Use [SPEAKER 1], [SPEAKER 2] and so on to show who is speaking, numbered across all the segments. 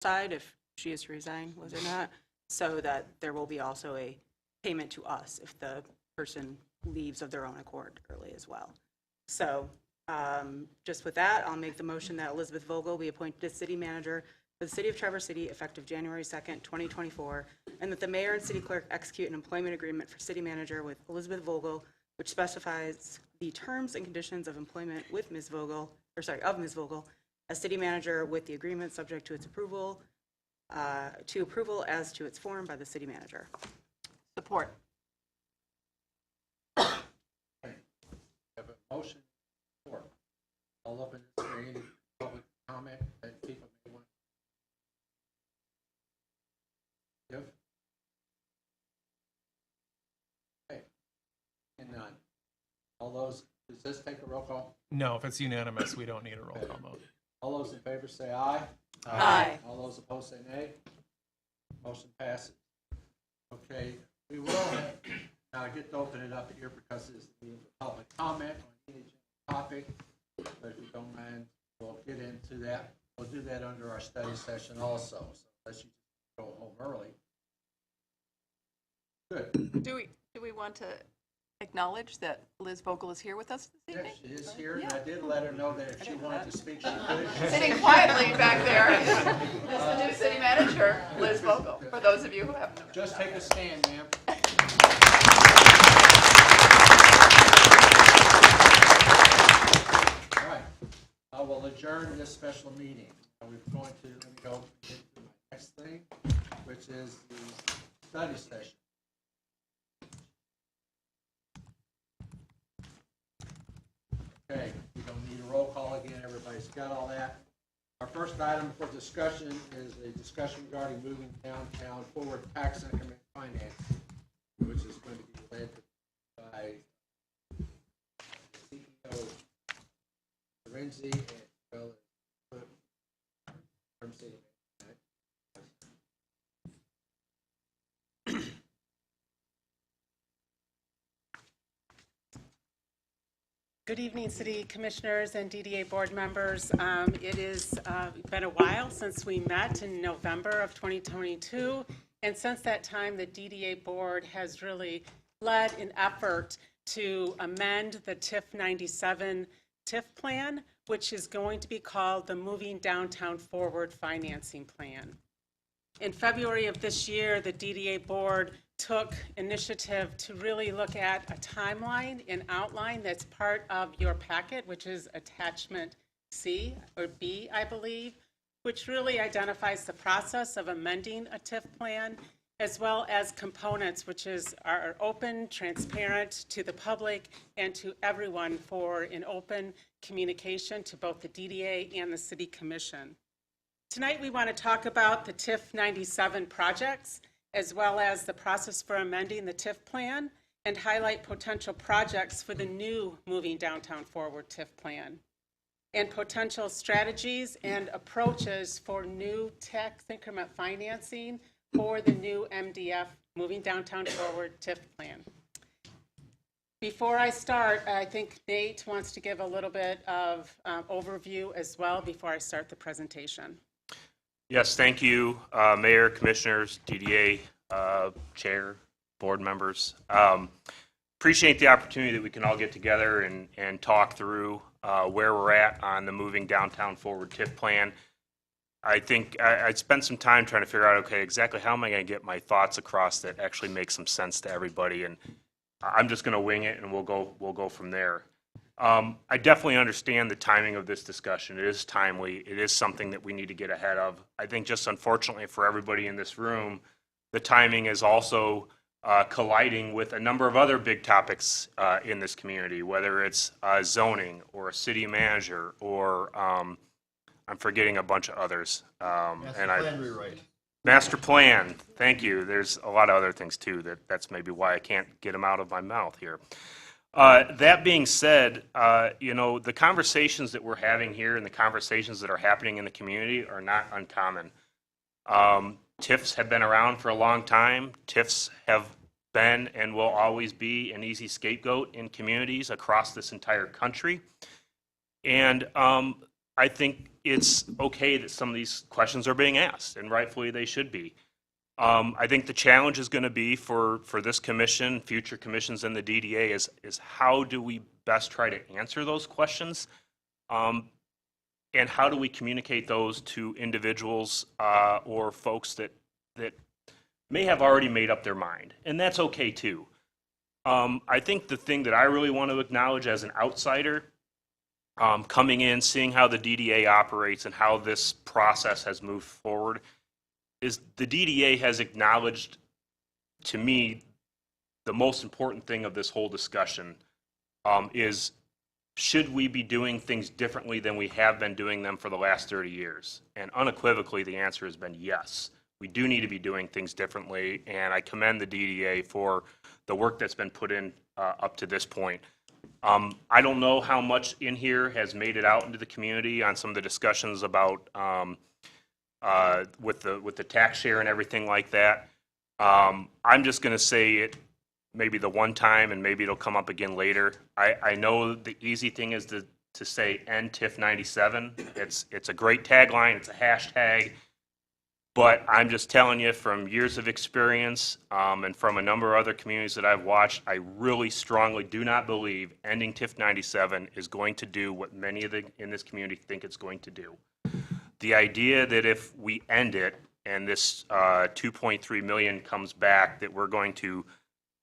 [SPEAKER 1] side if she is to resign, was it not? So that there will be also a payment to us if the person leaves of their own accord early as well. So just with that, I'll make the motion that Elizabeth Vogel be appointed as city manager for the city of Traverse City effective January 2nd, 2024, and that the mayor and city clerk execute an employment agreement for city manager with Elizabeth Vogel, which specifies the terms and conditions of employment with Ms. Vogel, of Ms. Vogel, as city manager with the agreement subject to its approval, as to its form by the city manager.
[SPEAKER 2] Support.
[SPEAKER 3] Okay. Have a motion for. I'll open this for any public comment that people may want to give. Okay. And none. All those, does this take a roll call?
[SPEAKER 4] No, if it's unanimous, we don't need a roll call vote.
[SPEAKER 3] All those in favor say aye.
[SPEAKER 1] Aye.
[SPEAKER 3] All those opposed say nay. Motion passes. Okay, we will now get to open it up here because it's the public comment on each topic. But if you don't mind, we'll get into that. We'll do that under our study session also. So unless you go home early. Good.
[SPEAKER 2] Do we want to acknowledge that Liz Vogel is here with us this
[SPEAKER 3] Yes,
[SPEAKER 2] evening?
[SPEAKER 3] she is here, and I did let her know that if she wanted to speak, she could.
[SPEAKER 2] Sitting quietly back there is the new city manager, Liz Vogel, for those of you who haven't known.
[SPEAKER 3] Just take a stand, ma'am. All right, I will adjourn this special meeting. We're going to, let me go into my next thing, which is the study session. Okay, we don't need a roll call again, everybody's got all that. Our first item for discussion is a discussion regarding moving downtown forward tax increment financing, which is going to be led by CEO Renzi as well as from city.
[SPEAKER 5] Good evening, City Commissioners and DDA board members. It has been a while since we met in November of 2022, and since that time, the DDA board has really led an effort to amend the TIF 97 TIF plan, which is going to be called the Moving Downtown Forward Financing Plan. In February of this year, the DDA board took initiative to really look at a timeline and outline that's part of your packet, which is attachment C or B, I believe, which really identifies the process of amending a TIF plan, as well as components, which are open, transparent to the public and to everyone for an open communication to both the DDA and the City Commission. Tonight, we want to talk about the TIF 97 projects, as well as the process for amending the TIF plan, and highlight potential projects for the new Moving Downtown Forward TIF plan, and potential strategies and approaches for new tax increment financing for the new MDF, Moving Downtown Forward TIF plan. Before I start, I think Nate wants to give a little bit of overview as well before I start the presentation.
[SPEAKER 6] Yes, thank you, Mayor, Commissioners, DDA, Chair, board members. Appreciate the opportunity that we can all get together and talk through where we're at on the Moving Downtown Forward TIF plan. I think I spent some time trying to figure out, okay, exactly how am I going to get my thoughts across that actually make some sense to everybody, and I'm just going to wing it and we'll go from there. I definitely understand the timing of this discussion. It is timely. It is something that we need to get ahead of. I think just unfortunately for everybody in this room, the timing is also colliding with a number of other big topics in this community, whether it's zoning or a city manager or I'm forgetting a bunch of others. Master plan, thank you. There's a lot of other things too. That's maybe why I can't get them out of my mouth here. That being said, the conversations that we're having here and the conversations that are happening in the community are not uncommon. TIFs have been around for a long time. TIFs have been and will always be an easy scapegoat in communities across this entire country. And I think it's okay that some of these questions are being asked, and rightfully they should be. I think the challenge is going to be for this commission, future commissions and the DDA is how do we best try to answer those questions? And how do we communicate those to individuals or folks that may have already made up their mind? And that's okay too. I think the thing that I really want to acknowledge as an outsider, coming in, seeing how the DDA operates and how this process has moved forward, is the DDA has acknowledged to me the most important thing of this whole discussion is should we be doing things differently than we have been doing them for the last 30 years? And unequivocally, the answer has been yes. We do need to be doing things differently, and I commend the DDA for the work that's been put in up to this point. I don't know how much in here has made it out into the community on some of the discussions about with the tax share and everything like that. I'm just going to say it maybe the one time, and maybe it'll come up again later. I know the easy thing is to say end TIF 97. It's a great tagline. It's a hashtag. But I'm just telling you from years of experience and from a number of other communities that I've watched, I really strongly do not believe ending TIF 97 is going to do what many in this community think it's going to do. The idea that if we end it and this 2.3 million comes back, that we're going to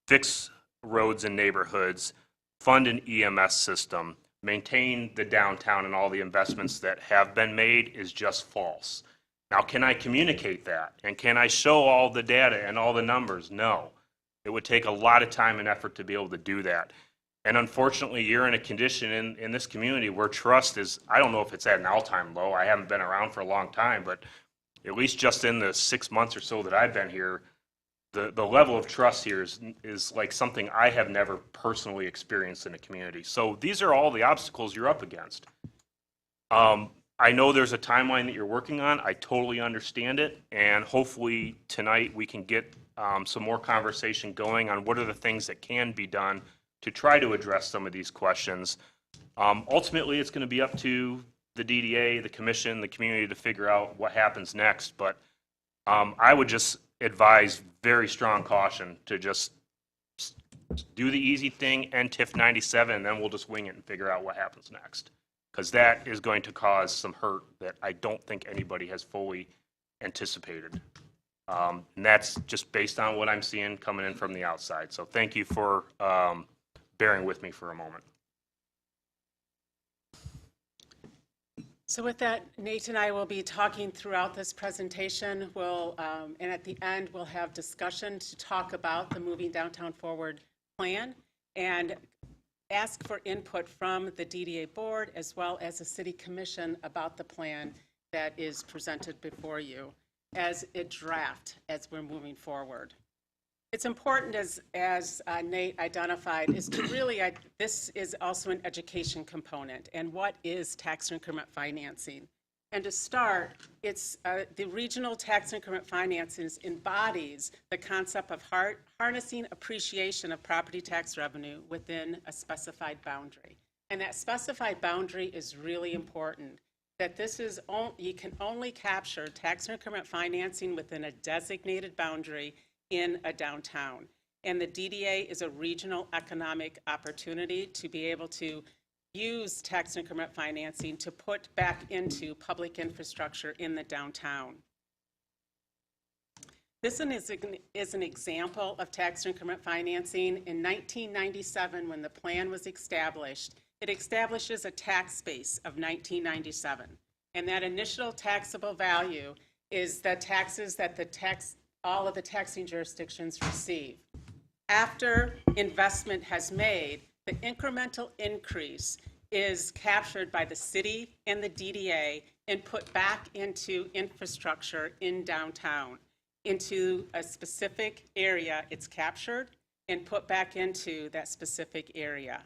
[SPEAKER 6] fix roads and neighborhoods, fund an EMS system, maintain the downtown and all the investments that have been made is just false. Now, can I communicate that? And can I show all the data and all the numbers? No. It would take a lot of time and effort to be able to do that. And unfortunately, you're in a condition in this community where trust is, I don't know if it's at an all-time low. I haven't been around for a long time, but at least just in the 6 months or so that I've been here, the level of trust here is like something I have never personally experienced in a community. So these are all the obstacles you're up against. I know there's a timeline that you're working on. I totally understand it. And hopefully tonight we can get some more conversation going on what are the things that can be done to try to address some of these questions. Ultimately, it's going to be up to the DDA, the commission, the community to figure out what happens next. But I would just advise very strong caution to just do the easy thing, end TIF 97, and then we'll just wing it and figure out what happens next. Because that is going to cause some hurt that I don't think anybody has fully anticipated. And that's just based on what I'm seeing coming in from the outside. So thank you for bearing with me for a moment.
[SPEAKER 5] So with that, Nate and I will be talking throughout this presentation. And at the end, we'll have discussion to talk about the Moving Downtown Forward plan and ask for input from the DDA board as well as the city commission about the plan that is presented before you as a draft as we're moving forward. It's important, as Nate identified, is to really, this is also an education component. And what is tax increment financing? And to start, it's the regional tax increment financing embodies the concept of harnessing appreciation of property tax revenue within a specified boundary. And that specified boundary is really important. That this is, you can only capture tax increment financing within a designated boundary in a downtown. And the DDA is a regional economic opportunity to be able to use tax increment financing to put back into public infrastructure in the downtown. This is an example of tax increment financing. In 1997, when the plan was established, it establishes a tax base of 1997. And that initial taxable value is the taxes that all of the taxing jurisdictions receive. After investment has made, the incremental increase is captured by the city and the DDA and put back into infrastructure in downtown. Into a specific area, it's captured and put back into that specific area.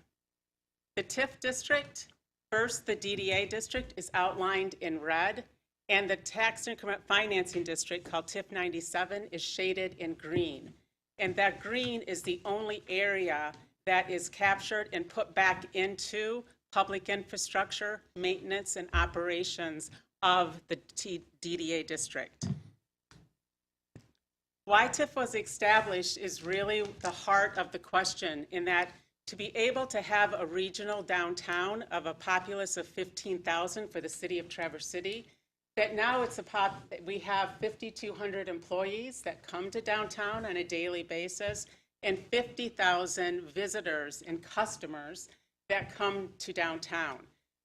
[SPEAKER 5] The TIF district, first the DDA district, is outlined in red, and the tax increment financing district, called TIF 97, is shaded in green. And that green is the only area that is captured and put back into public infrastructure, maintenance, and operations of the DDA district. Why TIF was established is really the heart of the question, in that to be able to have a regional downtown of a populace of 15,000 for the city of Traverse City, that now we have 5,200 employees that come to downtown on a daily basis and 50,000 visitors and customers that come to downtown.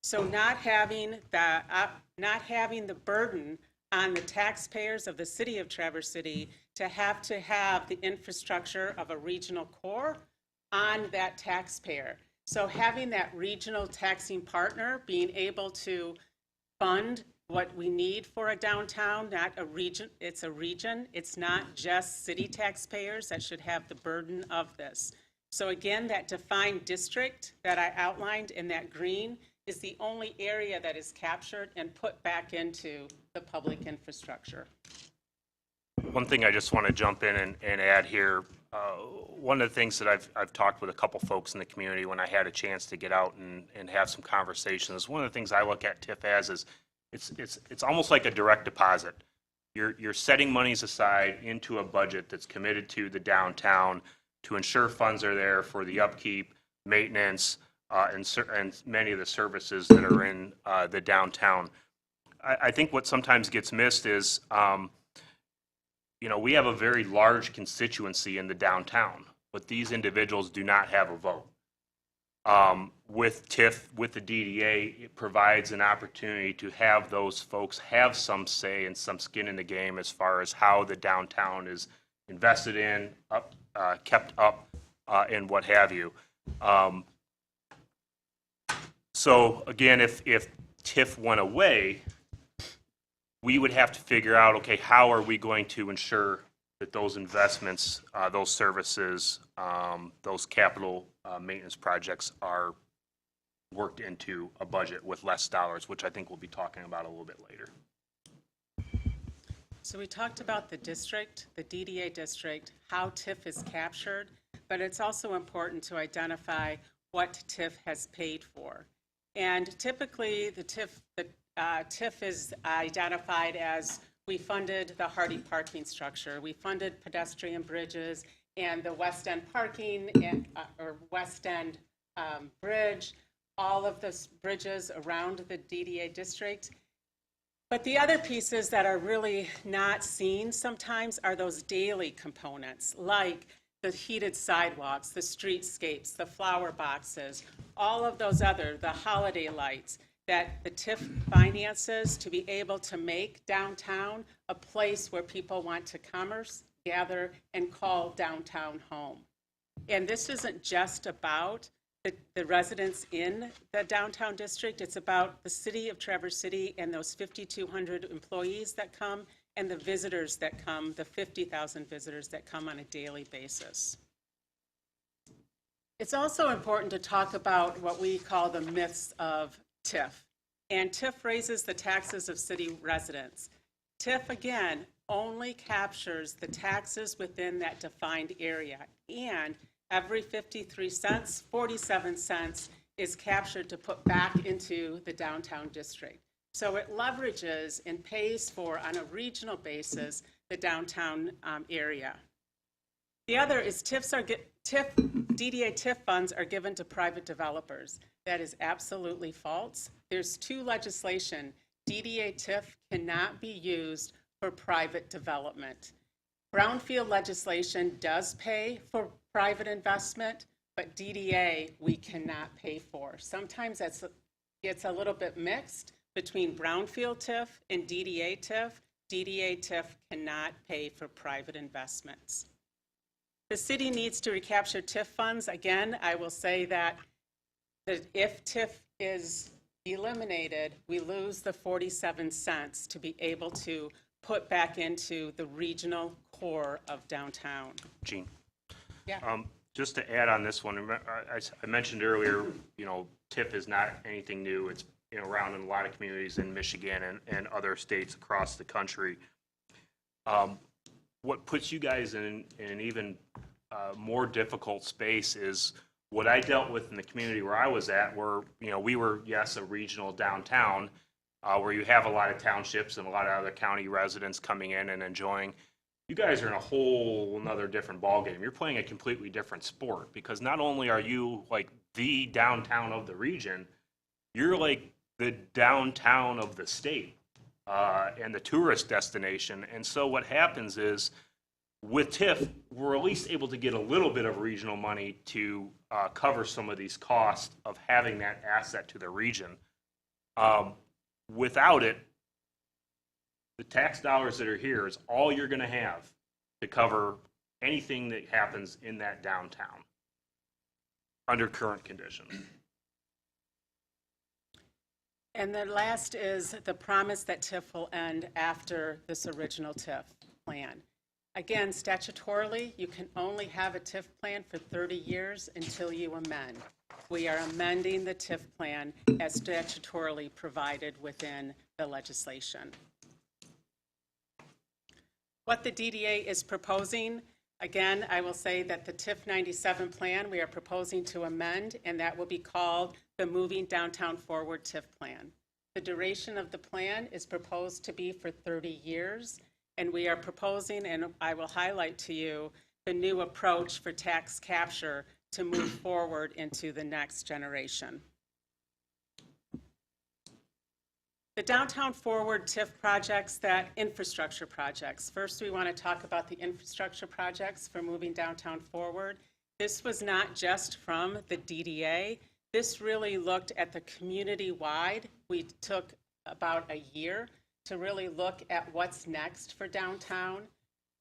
[SPEAKER 5] So not having the burden on the taxpayers of the city of Traverse City to have the infrastructure of a regional core on that taxpayer. So having that regional taxing partner being able to fund what we need for a downtown, not a region, it's a region. It's not just city taxpayers that should have the burden of this. So again, that defined district that I outlined in that green is the only area that is captured and put back into the public infrastructure.
[SPEAKER 6] One thing I just want to jump in and add here, one of the things that I've talked with a couple folks in the community when I had a chance to get out and have some conversations, one of the things I look at TIF as is it's almost like a direct deposit. You're setting monies aside into a budget that's committed to the downtown to ensure funds are there for the upkeep, maintenance, and many of the services that are in the downtown. I think what sometimes gets missed is, we have a very large constituency in the downtown, but these individuals do not have a vote. With TIF, with the DDA, it provides an opportunity to have those folks have some say and some skin in the game as far as how the downtown is invested in, kept up, and what have you. So again, if TIF went away, we would have to figure out, okay, how are we going to ensure that those investments, those services, those capital maintenance projects are worked into a budget with less dollars, which I think we'll be talking about a little bit later.
[SPEAKER 5] So we talked about the district, the DDA district, how TIF is captured, but it's also important to identify what TIF has paid for. And typically, the TIF is identified as we funded the Hardy parking structure, we funded pedestrian bridges and the West End parking or West End bridge, all of the bridges around the DDA district. But the other pieces that are really not seen sometimes are those daily components, like the heated sidewalks, the streetscapes, the flower boxes, all of those the holiday lights that the TIF finances to be able to make downtown a place where people want to commerce, gather, and call downtown home. And this isn't just about the residents in the downtown district. It's about the city of Traverse City and those 5,200 employees that come and the visitors that come, the 50,000 visitors that come on a daily basis. It's also important to talk about what we call the myths of TIF. And TIF raises the taxes of city residents. TIF, again, only captures the taxes within that defined area. And every 53 cents, 47 cents is captured to put back into the downtown district. So it leverages and pays for, on a regional basis, the downtown area. The other is DDA TIF funds are given to private developers. That is absolutely false. There's two legislation. DDA TIF cannot be used for private development. Brownfield legislation does pay for private investment, but DDA we cannot pay for. Sometimes it's a little bit mixed between brownfield TIF and DDA TIF. DDA TIF cannot pay for private investments. The city needs to recapture TIF funds. Again, I will say that if TIF is eliminated, we lose the 47 cents to be able to put back into the regional core of downtown.
[SPEAKER 6] Gene?
[SPEAKER 5] Yeah.
[SPEAKER 6] Just to add on this one, I mentioned earlier, TIF is not anything new. It's around in a lot of communities in Michigan and other states across the country. What puts you guys in an even more difficult space is What I dealt with in the community where I was at were, we were, yes, a regional downtown, where you have a lot of townships and a lot of other county residents coming in and enjoying. You guys are in a whole another different ballgame. You're playing a completely different sport, because not only are you like the downtown of the region, you're like the downtown of the state and the tourist destination. And so what happens is, with TIF, we're at least able to get a little bit of regional money to cover some of these costs of having that asset to the region. Without it, the tax dollars that are here is all you're going to have to cover anything that happens in that downtown under current conditions.
[SPEAKER 5] And the last is the promise that TIF will end after this original TIF plan. Again, statutorily, you can only have a TIF plan for 30 years until you amend. We are amending the TIF plan as statutorily provided within the legislation. What the DDA is proposing, again, I will say that the TIF 97 plan we are proposing to amend, and that will be called the Moving Downtown Forward TIF plan. The duration of the plan is proposed to be for 30 years, and we are proposing, and I will highlight to you, the new approach for tax capture to move forward into the next generation. The Downtown Forward TIF projects, that infrastructure projects. First, we want to talk about the infrastructure projects for moving downtown forward. This was not just from the DDA. This really looked at the community-wide. We took about a year to really look at what's next for downtown.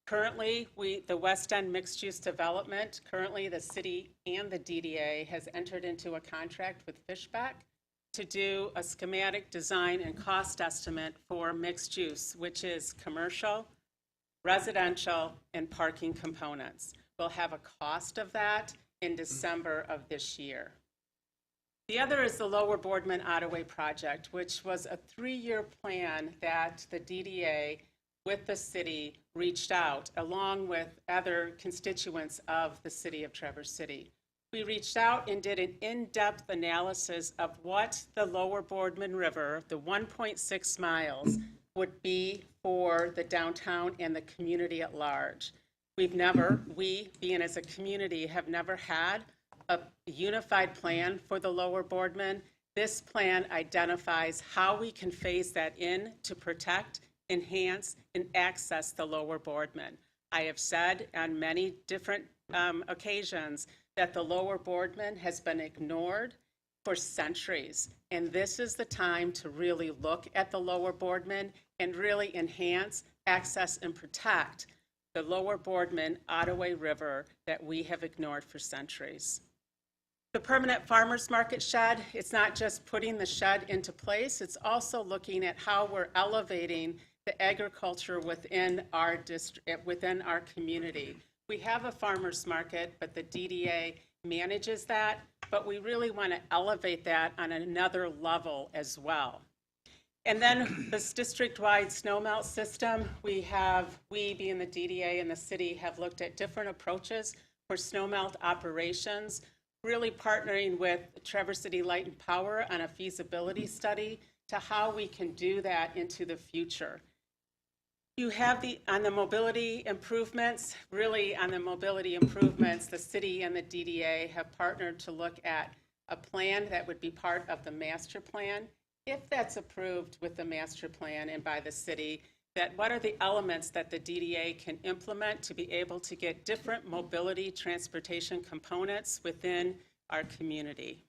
[SPEAKER 5] Currently, the West End mixed-use development, currently the city and the DDA has entered into a contract with Fishback to do a schematic design and cost estimate for mixed use, which is commercial, residential, and parking components. We'll have a cost of that in December of this year. The other is the Lower Boardman Ottaway project, which was a 3-year plan that the DDA with the city reached out, along with other constituents of the city of Traverse City. We reached out and did an in-depth analysis of what the Lower Boardman River, the 1.6 miles, would be for the downtown and the community at large. We, being as a community, have never had a unified plan for the Lower Boardman. This plan identifies how we can phase that in to protect, enhance, and access the Lower Boardman. I have said on many different occasions that the Lower Boardman has been ignored for centuries, and this is the time to really look at the Lower Boardman and really enhance, access, and protect the Lower Boardman Ottaway River that we have ignored for centuries. The permanent farmers market shed, it's not just putting the shed into place, it's also looking at how we're elevating the agriculture within our district, within our community. We have a farmers market, but the DDA manages that, but we really want to elevate that on another level as well. And then this district-wide snowmelt system, we being the DDA and the city have looked at different approaches for snowmelt operations, really partnering with Traverse City Light and Power on a feasibility study to how we can do that into the future. You have on the mobility improvements, the city and the DDA have partnered to look at a plan that would be part of the master plan. If that's approved with the master plan and by the city, that what are the elements that the DDA can implement to be able to get different mobility transportation components within our community.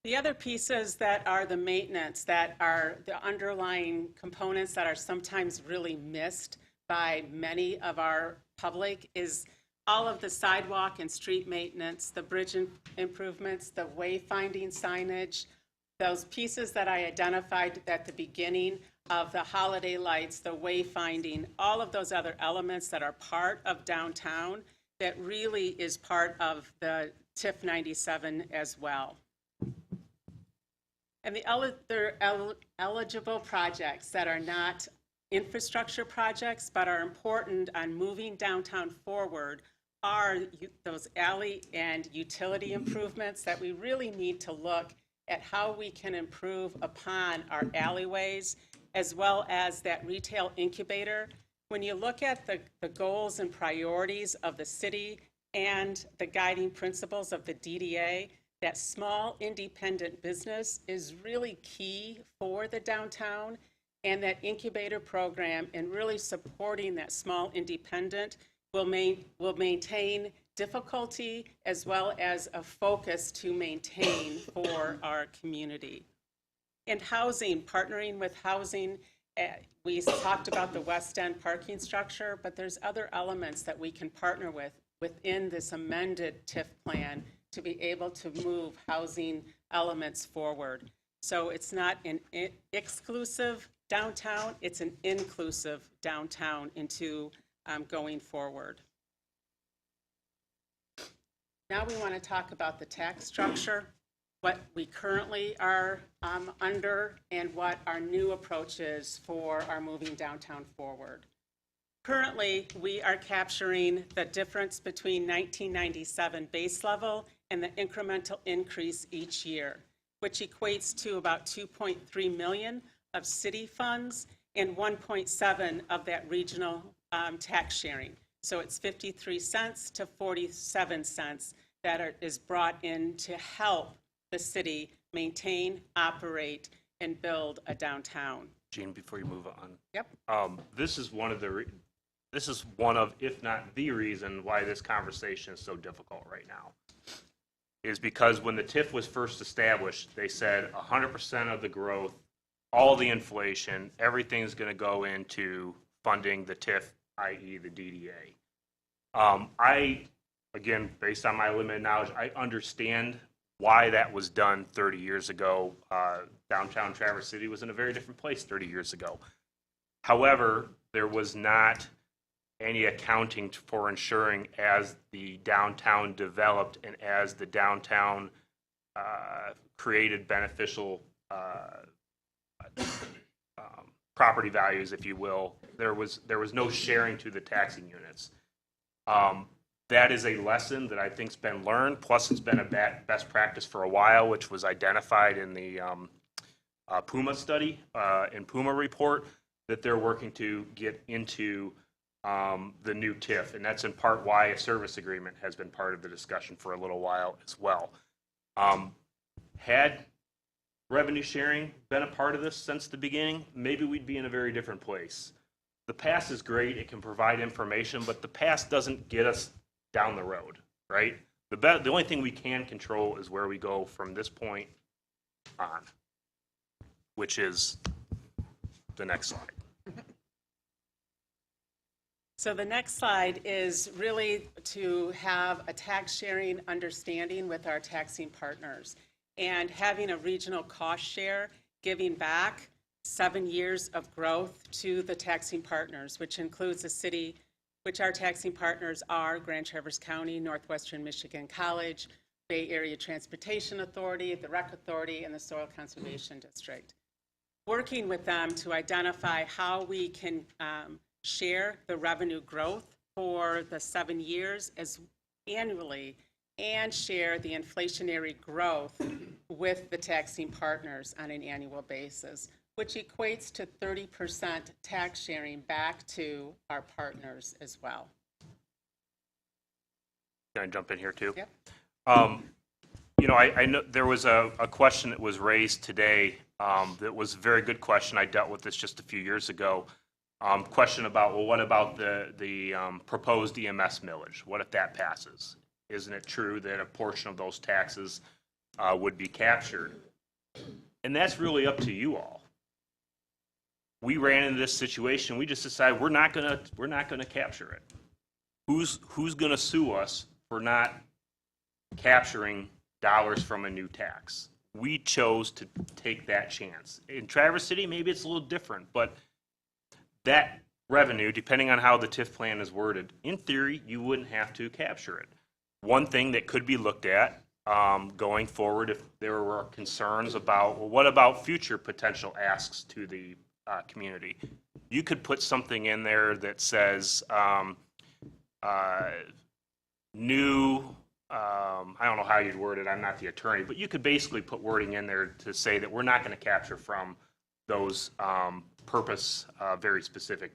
[SPEAKER 5] The other pieces that are the maintenance, that are the underlying components that are sometimes really missed by many of our public, is all of the sidewalk and street maintenance, the bridge improvements, the wayfinding signage, those pieces that I identified at the beginning of the holiday lights, the wayfinding, all of those other elements that are part of downtown that really is part of the TIF 97 as well. And the other eligible projects that are not infrastructure projects, but are important on moving downtown forward are those alley and utility improvements that we really need to look at how we can improve upon our alleyways, as well as that retail incubator. When you look at the goals and priorities of the city and the guiding principles of the DDA, that small independent business is really key for the downtown, and that incubator program and really supporting that small independent will maintain difficulty as well as a focus to maintain for our community. And housing, partnering with housing, we talked about the West End parking structure, but there's other elements that we can partner with within this amended TIF plan to be able to move housing elements forward. So it's not an exclusive downtown, it's an inclusive downtown into going forward. Now we want to talk about the tax structure, what we currently are under, and what our new approach is for our moving downtown forward. Currently, we are capturing the difference between 1997 base level and the incremental increase each year, which equates to about 2.3 million of city funds and 1.7 of that regional tax sharing. So it's 53 cents to 47 cents that is brought in to help the city maintain, operate, and build a downtown.
[SPEAKER 6] Gene, before you move on.
[SPEAKER 5] Yep.
[SPEAKER 6] This is one of, if not the reason why this conversation is so difficult right now, is because when the TIF was first established, they said 100% of the growth, all the inflation, everything's going to go into funding the TIF, i.e. the DDA. Again, based on my limited knowledge, I understand why that was done 30 years ago. Downtown Traverse City was in a very different place 30 years ago. However, there was not any accounting for ensuring as the downtown developed and as the downtown created beneficial property values, if you will, there was no sharing to the taxing units. That is a lesson that I think's been learned, plus it's been a best practice for a while, which was identified in the Puma study, in Puma report, that they're working to get into the new TIF, and that's in part why a service agreement has been part of the discussion for a little while as well. Had revenue sharing been a part of this since the beginning, maybe we'd be in a very different place. The past is great, it can provide information, but the past doesn't get us down the road, right? The only thing we can control is where we go from this point on, which is the next slide.
[SPEAKER 5] So the next slide is really to have a tax sharing understanding with our taxing partners and having a regional cost share, giving back 7 years of growth to the taxing partners, which includes the city, which our taxing partners are Grand Traverse County, Northwestern Michigan College, Bay Area Transportation Authority, the Rec Authority, and the Soil Conservation District. Working with them to identify how we can share the revenue growth for the 7 years as annually and share the inflationary growth with the taxing partners on an annual basis, which equates to 30% tax sharing back to our partners as well.
[SPEAKER 6] Can I jump in here too?
[SPEAKER 5] Yep.
[SPEAKER 6] I know there was a question that was raised today that was a very good question. I dealt with this just a few years ago. Question about, well, what about the proposed EMS millage? What if that passes? Isn't it true that a portion of those taxes would be captured? And that's really up to you all. We ran into this situation. We just decided we're not gonna capture it. Who's gonna sue us for not capturing dollars from a new tax? We chose to take that chance. In Traverse City, maybe it's a little different, but that revenue, depending on how the TIF plan is worded, in theory, you wouldn't have to capture it. One thing that could be looked at going forward, if there were concerns about, well, what about future potential asks to the community. You could put something in there that says new, I don't know how you'd word it, I'm not the attorney, but you could basically put wording in there to say that we're not going to capture from those purpose, very specific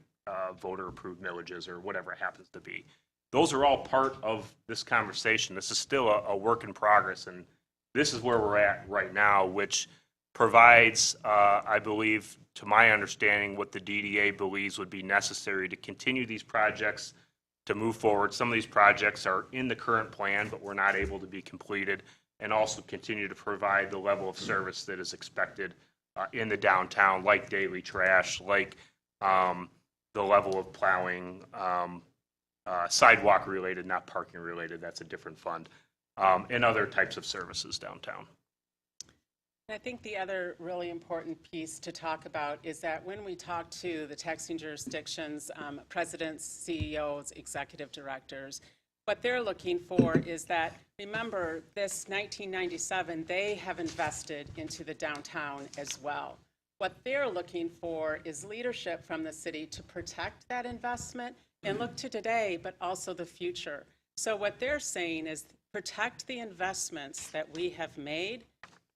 [SPEAKER 6] voter-approved millages or whatever it happens to be. Those are all part of this conversation. This is still a work in progress, and this is where we're at right now, which provides, I believe, to my understanding, what the DDA believes would be necessary to continue these projects to move forward. Some of these projects are in the current plan, but were not able to be completed, and also continue to provide the level of service that is expected in the downtown, like daily trash, like the level of plowing, sidewalk related, not parking related, that's a different fund, and other types of services downtown.
[SPEAKER 5] I think the other really important piece to talk about is that when we talk to the taxing jurisdictions, presidents, CEOs, executive directors, what they're looking for is that, remember, this 1997, they have invested into the downtown as well. What they're looking for is leadership from the city to protect that investment and look to today, but also the future. So what they're saying is protect the investments that we have made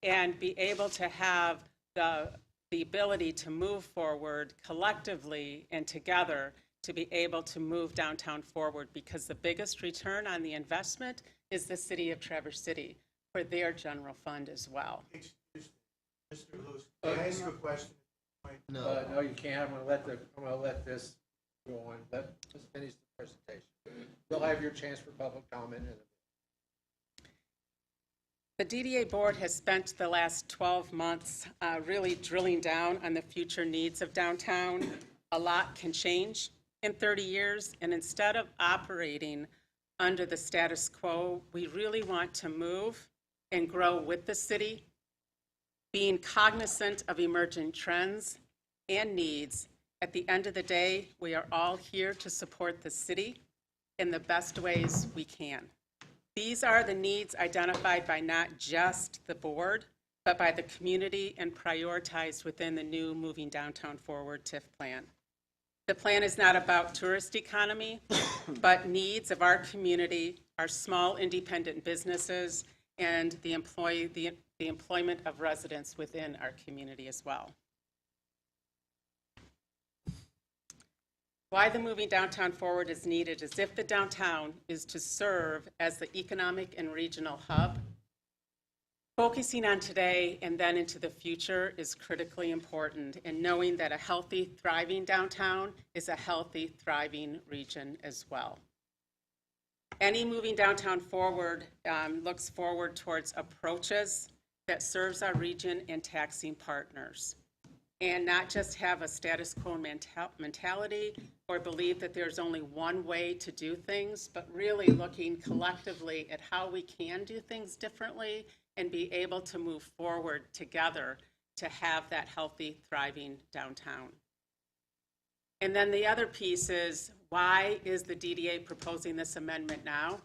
[SPEAKER 5] and be able to have the ability to move forward collectively and together to be able to move downtown forward, because the biggest return on the investment is the city of Traverse City for their general fund as well.
[SPEAKER 7] Excuse me, Mr. Lewis, can I ask you a question?
[SPEAKER 3] No, you can't. I'm gonna let this go on. Let's finish the presentation. You'll have your chance for public comment.
[SPEAKER 5] The DDA board has spent the last 12 months really drilling down on the future needs of downtown. A lot can change in 30 years, and instead of operating under the status quo, we really want to move and grow with the city, being cognizant of emerging trends and needs. At the end of the day, we are all here to support the city in the best ways we can. These are the needs identified by not just the board, but by the community and prioritized within the new Moving Downtown Forward TIF plan. The plan is not about tourist economy, but needs of our community, our small independent businesses, and the employment of residents within our community as well. Why the Moving Downtown Forward is needed is if the downtown is to serve as the economic and regional hub, focusing on today and then into the future is critically important, and knowing that a healthy, thriving downtown is a healthy, thriving region as well. Any Moving Downtown Forward looks forward towards approaches that serves our region and taxing partners, and not just have a status quo mentality or believe that there's only one way to do things, but really looking collectively at how we can do things differently and be able to move forward together to have that healthy, thriving downtown. And then the other piece is, why is the DDA proposing this amendment now?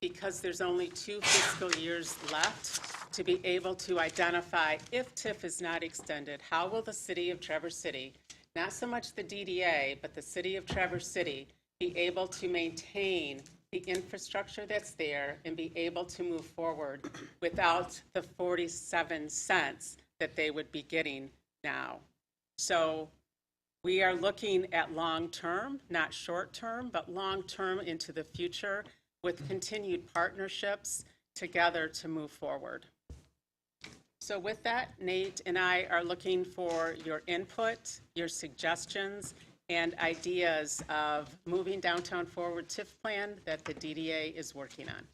[SPEAKER 5] Because there's only 2 fiscal years left to be able to identify, if TIF is not extended, how will the city of Traverse City, not so much the DDA, but the city of Traverse City, be able to maintain the infrastructure that's there and be able to move forward without the 47 cents that they would be getting now. So we are looking at long-term, not short-term, but long-term into the future with continued partnerships together to move forward. So with that, Nate and I are looking for your input, your suggestions, and ideas of Moving Downtown Forward TIF plan that the DDA is working on.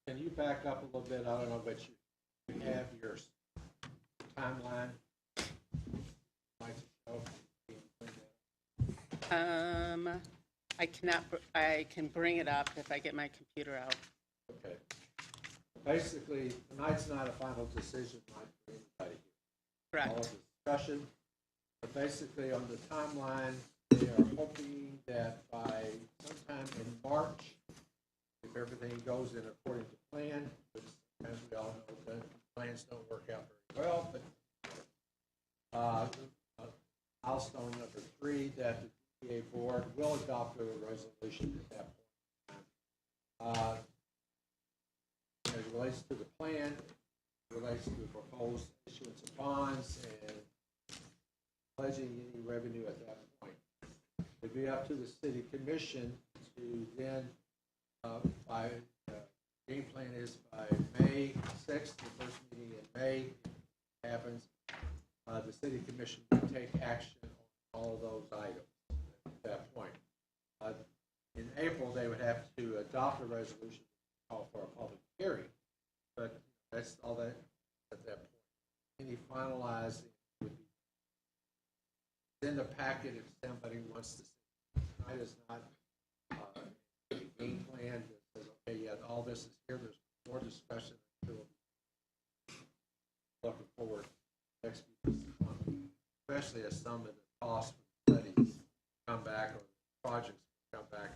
[SPEAKER 3] Can you back up a little bit? I don't know, but you have your timeline.
[SPEAKER 5] I can bring it up if I get my computer out.
[SPEAKER 3] Okay. Basically, tonight's not a final decision night for anybody.
[SPEAKER 5] Correct.
[SPEAKER 3] All discussion. But basically, on the timeline, they are hoping that by sometime in March, if everything goes in according to plan, which as we all know, plans don't work out very well, but milestone number 3, that the DDA board will adopt a resolution at that point. As it relates to the plan, it relates to the proposed issuance of bonds and pledging any revenue at that point. It'd be up to the city commission to then, game plan is by May 6th, the first meeting in May, happens, the city commission will take action on all of those items at that point. In April, they would have to adopt a resolution to call for a public hearing, but that's all that at that point. Any finalizing would be in the packet if somebody wants to see. Tonight is not a game plan that says, okay, yeah, all this is here. There's more discussion. Looking forward to next week's month, especially as some of the costs for the studies come back or projects come back.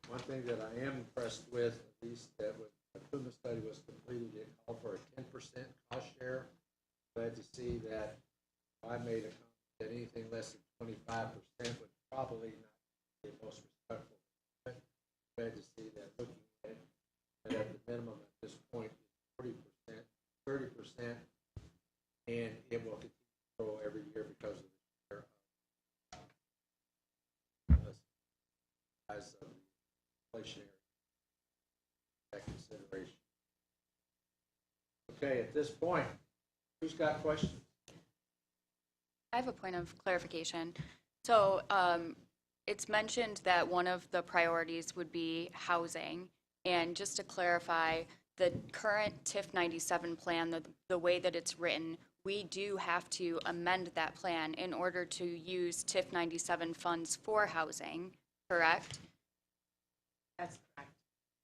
[SPEAKER 3] One thing that I am impressed with, at least that when the Puma study was completed, it called for a 10% cost share. Glad to see that I made a comment that anything less than 25% would probably not be the most respectful. Glad to see that looking at it at the minimum at this point is 40%, 30%, and it will continue to grow every year because of the share of the size of the inflationary that consideration. Okay, at this point, who's got questions?
[SPEAKER 8] I have a point of clarification. So it's mentioned that one of the priorities would be housing. And just to clarify, the current TIF 97 plan, the way that it's written, we do have to amend that plan in order to use TIF 97 funds for housing, correct?
[SPEAKER 5] That's correct.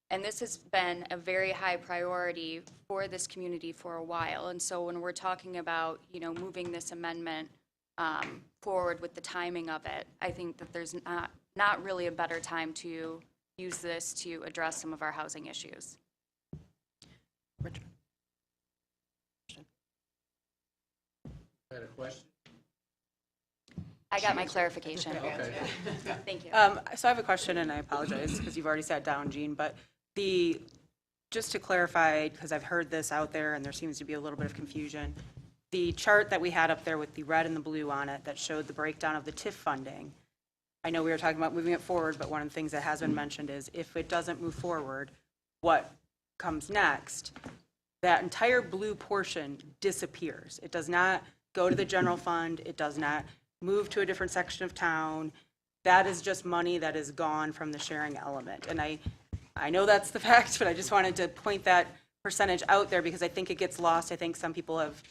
[SPEAKER 8] And this has been a very high priority for this community for a while. And so when we're talking about, moving this amendment forward with the timing of it, I think that there's not really a better time to use this to address some of our housing issues.
[SPEAKER 1] Richard?
[SPEAKER 3] Had a question?
[SPEAKER 8] I got my clarification.
[SPEAKER 3] Okay.
[SPEAKER 8] Thank you.
[SPEAKER 1] So I have a question, and I apologize because you've already sat down, Jean, but just to clarify, because I've heard this out there and there seems to be a little bit of confusion, the chart that we had up there with the red and the blue on it that showed the breakdown of the TIF funding, I know we were talking about moving it forward, but one of the things that has been mentioned is if it doesn't move forward, what comes next? That entire blue portion disappears. It does not go to the general fund. It does not move to a different section of town. That is just money that is gone from the sharing element. And I know that's the fact, but I just wanted to point that percentage out there because I think it gets lost. I think some people have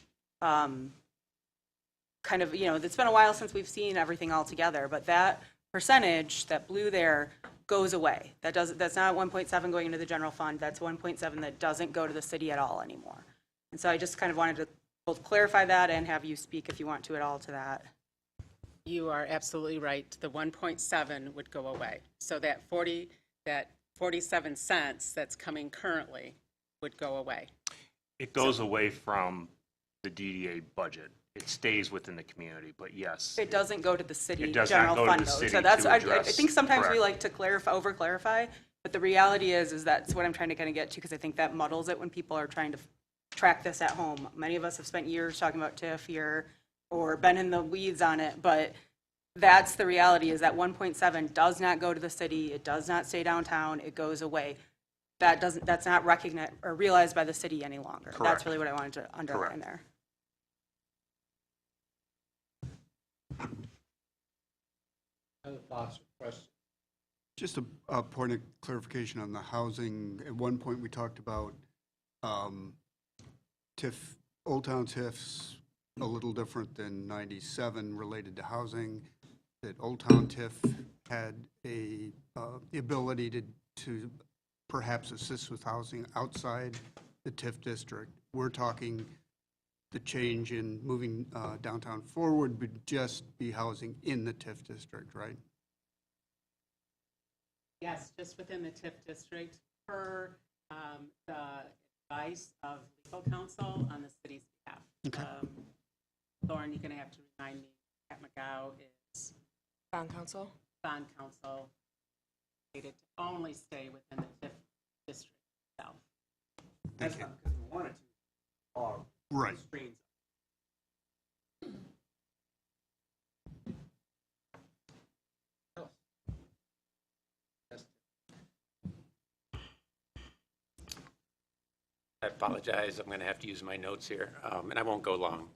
[SPEAKER 1] kind of, it's been a while since we've seen everything all together, but that percentage, that blue there, goes away. That's not 1.7 going into the general fund. That's 1.7 that doesn't go to the city at all anymore. And so I just kind of wanted to both clarify that and have you speak if you want to at all to that.
[SPEAKER 5] You are absolutely right. The 1.7 would go away. So that 47 cents that's coming currently would go away.
[SPEAKER 6] It goes away from the DDA budget. It stays within the community, but yes.
[SPEAKER 1] It doesn't go to the city
[SPEAKER 6] It does not
[SPEAKER 1] general
[SPEAKER 6] go to
[SPEAKER 1] fund
[SPEAKER 6] the
[SPEAKER 1] though.
[SPEAKER 6] city
[SPEAKER 1] So that's,
[SPEAKER 6] to
[SPEAKER 1] I
[SPEAKER 6] address-
[SPEAKER 1] think sometimes we
[SPEAKER 6] correct.
[SPEAKER 1] like to clarify, over-clarify, but the reality is that's what I'm trying to kind of get to because I think that muddles it when people are trying to track this at home. Many of us have spent years talking about TIF here or been in the weeds on it, but that's the reality is that 1.7 does not go to the city. It does not stay downtown. It goes away. That's not recognized or realized by the city any longer.
[SPEAKER 6] Correct.
[SPEAKER 1] That's really what I wanted to underline
[SPEAKER 6] Correct.
[SPEAKER 1] there.
[SPEAKER 3] Other thoughts or questions?
[SPEAKER 9] Just a point of clarification on the housing. At one point, we talked about TIF, Old Town TIFs, a little different than 97 related to housing, that Old Town TIF had the ability to perhaps assist with housing outside the TIF district. We're talking the change in moving downtown forward would just be housing in the TIF district, right?
[SPEAKER 5] Yes, just within the TIF district per the advice of legal counsel on the city's behalf.
[SPEAKER 9] Okay.
[SPEAKER 5] Lauren, you're going to have to remind me, Pat McGow is
[SPEAKER 10] Bond counsel?
[SPEAKER 5] bond counsel, needed to only stay within the TIF district itself.
[SPEAKER 9] Thank you.
[SPEAKER 3] Because we wanted to.
[SPEAKER 9] Right.
[SPEAKER 3] Screens.
[SPEAKER 11] I apologize, I'm going to have to use my notes here, and I won't go long.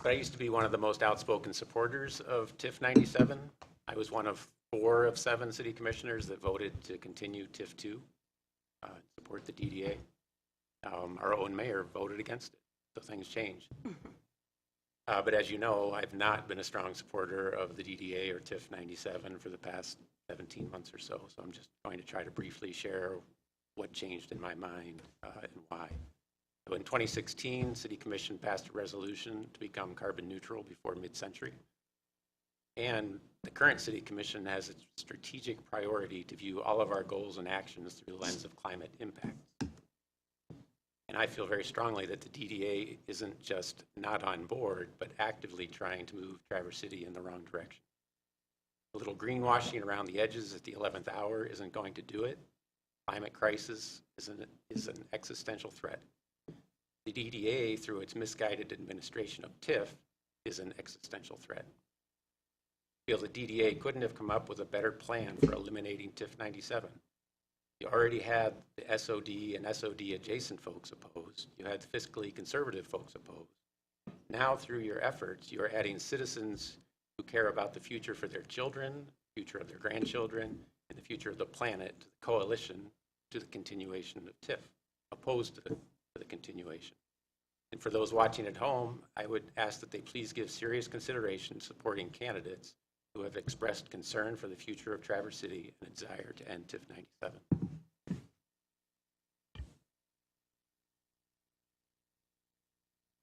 [SPEAKER 11] But I used to be one of the most outspoken supporters of TIF 97. I was one of 4 of 7 city commissioners that voted to continue TIF 2, support the DDA. Our own mayor voted against it, so things changed. But as you know, I've not been a strong supporter of the DDA or TIF 97 for the past 17 months or so, so I'm just going to try to briefly share what changed in my mind and why. So in 2016, City Commission passed a resolution to become carbon neutral before mid-century. And the current City Commission has a strategic priority to view all of our goals and actions through the lens of climate impact. And I feel very strongly that the DDA isn't just not on board, but actively trying to move Traverse City in the wrong direction. A little greenwashing around the edges at the 11th hour isn't going to do it. Climate crisis is an existential threat. The DDA, through its misguided administration of TIF, is an existential threat. I feel the DDA couldn't have come up with a better plan for eliminating TIF 97. You already had the SOD and SOD adjacent folks opposed. You had the fiscally conservative folks opposed. Now, through your efforts, you are adding citizens who care about the future for their children, the future of their grandchildren, and the future of the planet to the coalition to the continuation of TIF, opposed to the continuation. And for those watching at home, I would ask that they please give serious consideration supporting candidates who have expressed concern for the future of Traverse City and a desire to end TIF 97.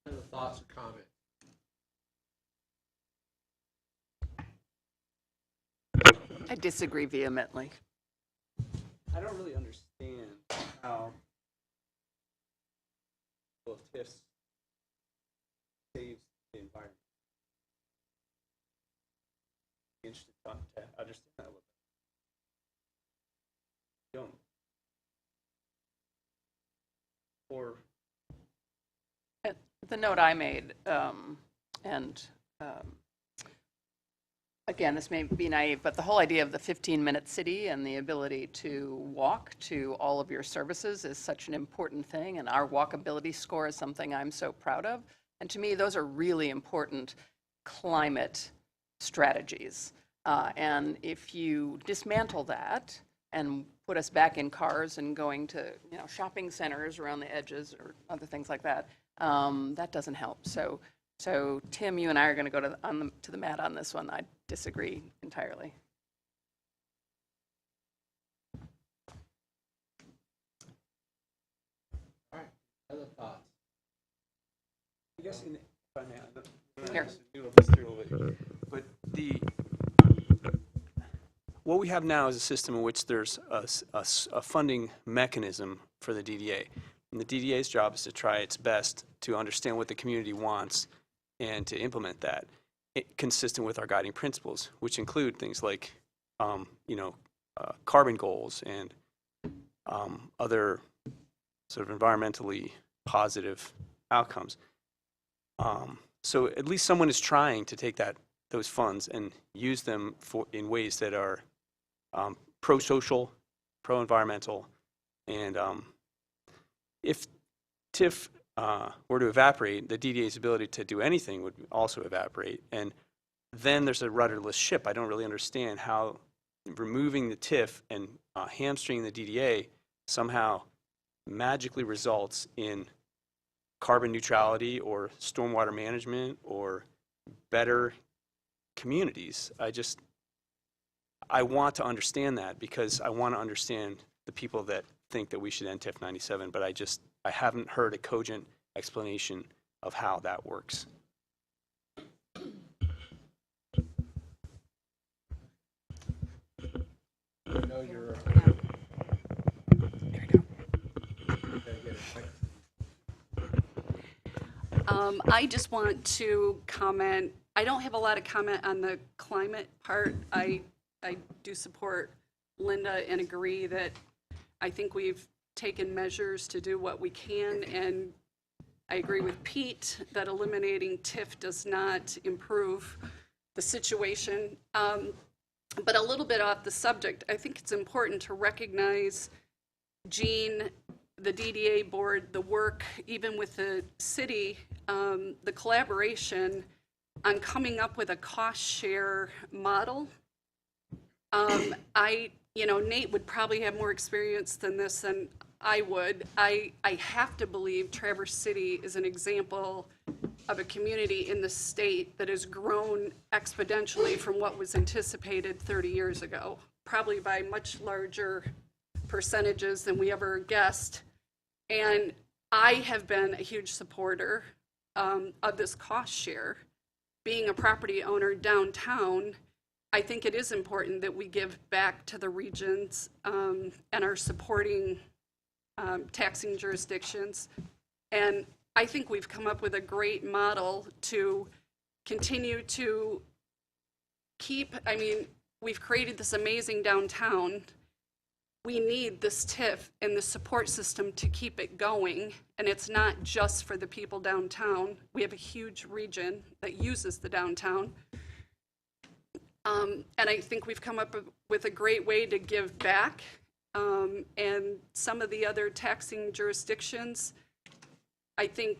[SPEAKER 3] Other thoughts or comments?
[SPEAKER 2] I disagree vehemently.
[SPEAKER 12] I don't really understand how both TIFs saves the environment. Interested to understand that a little bit. Don't. Or
[SPEAKER 2] The note I made, again, this may be naive, but the whole idea of the 15-minute city and the ability to walk to all of your services is such an important thing, and our walkability score is something I'm so proud of. And to me, those are really important climate strategies. And if you dismantle that and put us back in cars and going to shopping centers around the edges or other things like that, that doesn't help. So Tim, you and I are going to go to the mat on this one. I disagree entirely.
[SPEAKER 3] All right, other thoughts?
[SPEAKER 12] I guess if I may,
[SPEAKER 2] Here.
[SPEAKER 12] noodle this through a little bit. But what we have now is a system in which there's a funding mechanism for the DDA. And the DDA's job is to try its best to understand what the community wants and to implement that consistent with our guiding principles, which include things like, carbon goals and other sort of environmentally positive outcomes. So at least someone is trying to take those funds and use them in ways that are pro-social, pro-environmental, and if TIF were to evaporate, the DDA's ability to do anything would also evaporate, and then there's a rudderless ship. I don't really understand how removing the TIF and hamstringing the DDA somehow magically results in carbon neutrality or stormwater management or better communities. I want to understand that because I want to understand the people that think that we should end TIF 97, but I haven't heard a cogent explanation of how that works.
[SPEAKER 3] I know you're.
[SPEAKER 2] There we go.
[SPEAKER 10] I just want to comment, I don't have a lot of comment on the climate part. I do support Linda and agree that I think we've taken measures to do what we can, and I agree with Pete that eliminating TIF does not improve the situation. But a little bit off the subject, I think it's important to recognize, Gene, the DDA board, the work, even with the city, the collaboration on coming up with a cost share model. Nate would probably have more experience than this than I would. I have to believe Traverse City is an example of a community in the state that has grown exponentially from what was anticipated 30 years ago, probably by much larger percentages than we ever guessed. And I have been a huge supporter of this cost share. Being a property owner downtown, I think it is important that we give back to the regions and our supporting taxing jurisdictions. And I think we've come up with a great model to continue to keep, we've created this amazing downtown. We need this TIF and the support system to keep it going. And it's not just for the people downtown. We have a huge region that uses the downtown. And I think we've come up with a great way to give back. And some of the other taxing jurisdictions, I think,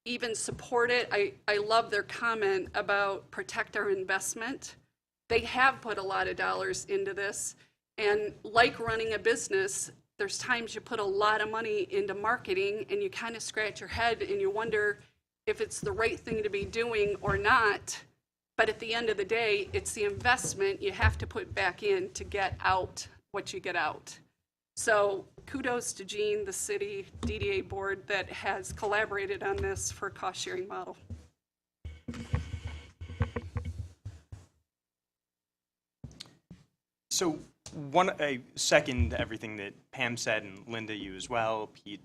[SPEAKER 10] even support it. I love their comment about protect our investment. They have put a lot of dollars into this. And like running a business, there's times you put a lot of money into marketing and you kind of scratch your head and you wonder if it's the right thing to be doing or not. But at the end of the day, it's the investment you have to put back in to get out what you get out. So kudos to Gene, the city DDA board that has collaborated on this for a cost-sharing model.
[SPEAKER 13] So I second everything that Pam said, and Linda, you as well, Pete,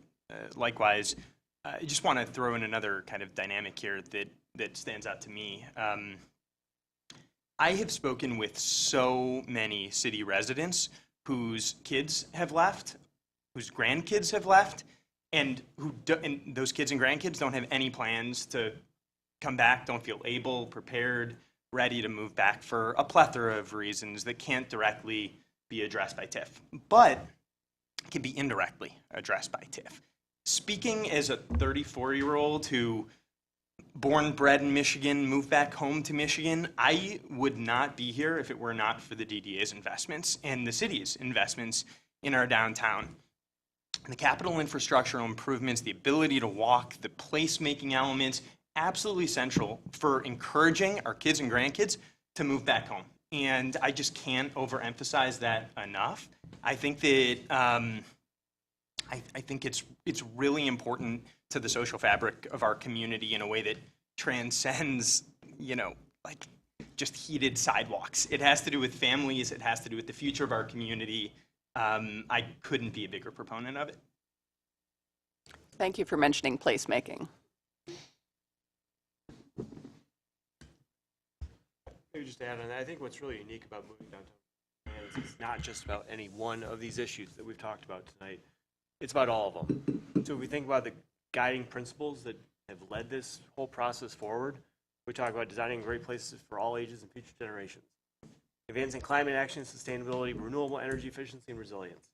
[SPEAKER 13] likewise. I just want to throw in another kind of dynamic here that stands out to me. I have spoken with so many city residents whose kids have left, whose grandkids have left, and and those kids and grandkids don't have any plans to come back, don't feel able, prepared, ready to move back for a plethora of reasons that can't directly be addressed by TIF, but can be indirectly addressed by TIF. Speaking as a 34-year-old who born, bred in Michigan, moved back home to Michigan, I would not be here if it were not for the DDA's investments and the city's investments in our downtown. The capital infrastructural improvements, the ability to walk, the placemaking elements, absolutely central for encouraging our kids and grandkids to move back home. And I just can't overemphasize that enough. I think that I think it's really important to the social fabric of our community in a way that transcends, like just heated sidewalks. It has to do with families. It has to do with the future of our community. I couldn't be a bigger proponent of it.
[SPEAKER 2] Thank you for mentioning placemaking.
[SPEAKER 14] Maybe just to add on that, I think what's really unique about moving downtown is it's not just about any one of these issues that we've talked about tonight. It's about all of them. So if we think about the guiding principles that have led this whole process forward, we talk about designing great places for all ages and future generations, advancing climate action, sustainability, renewable energy efficiency, and resilience,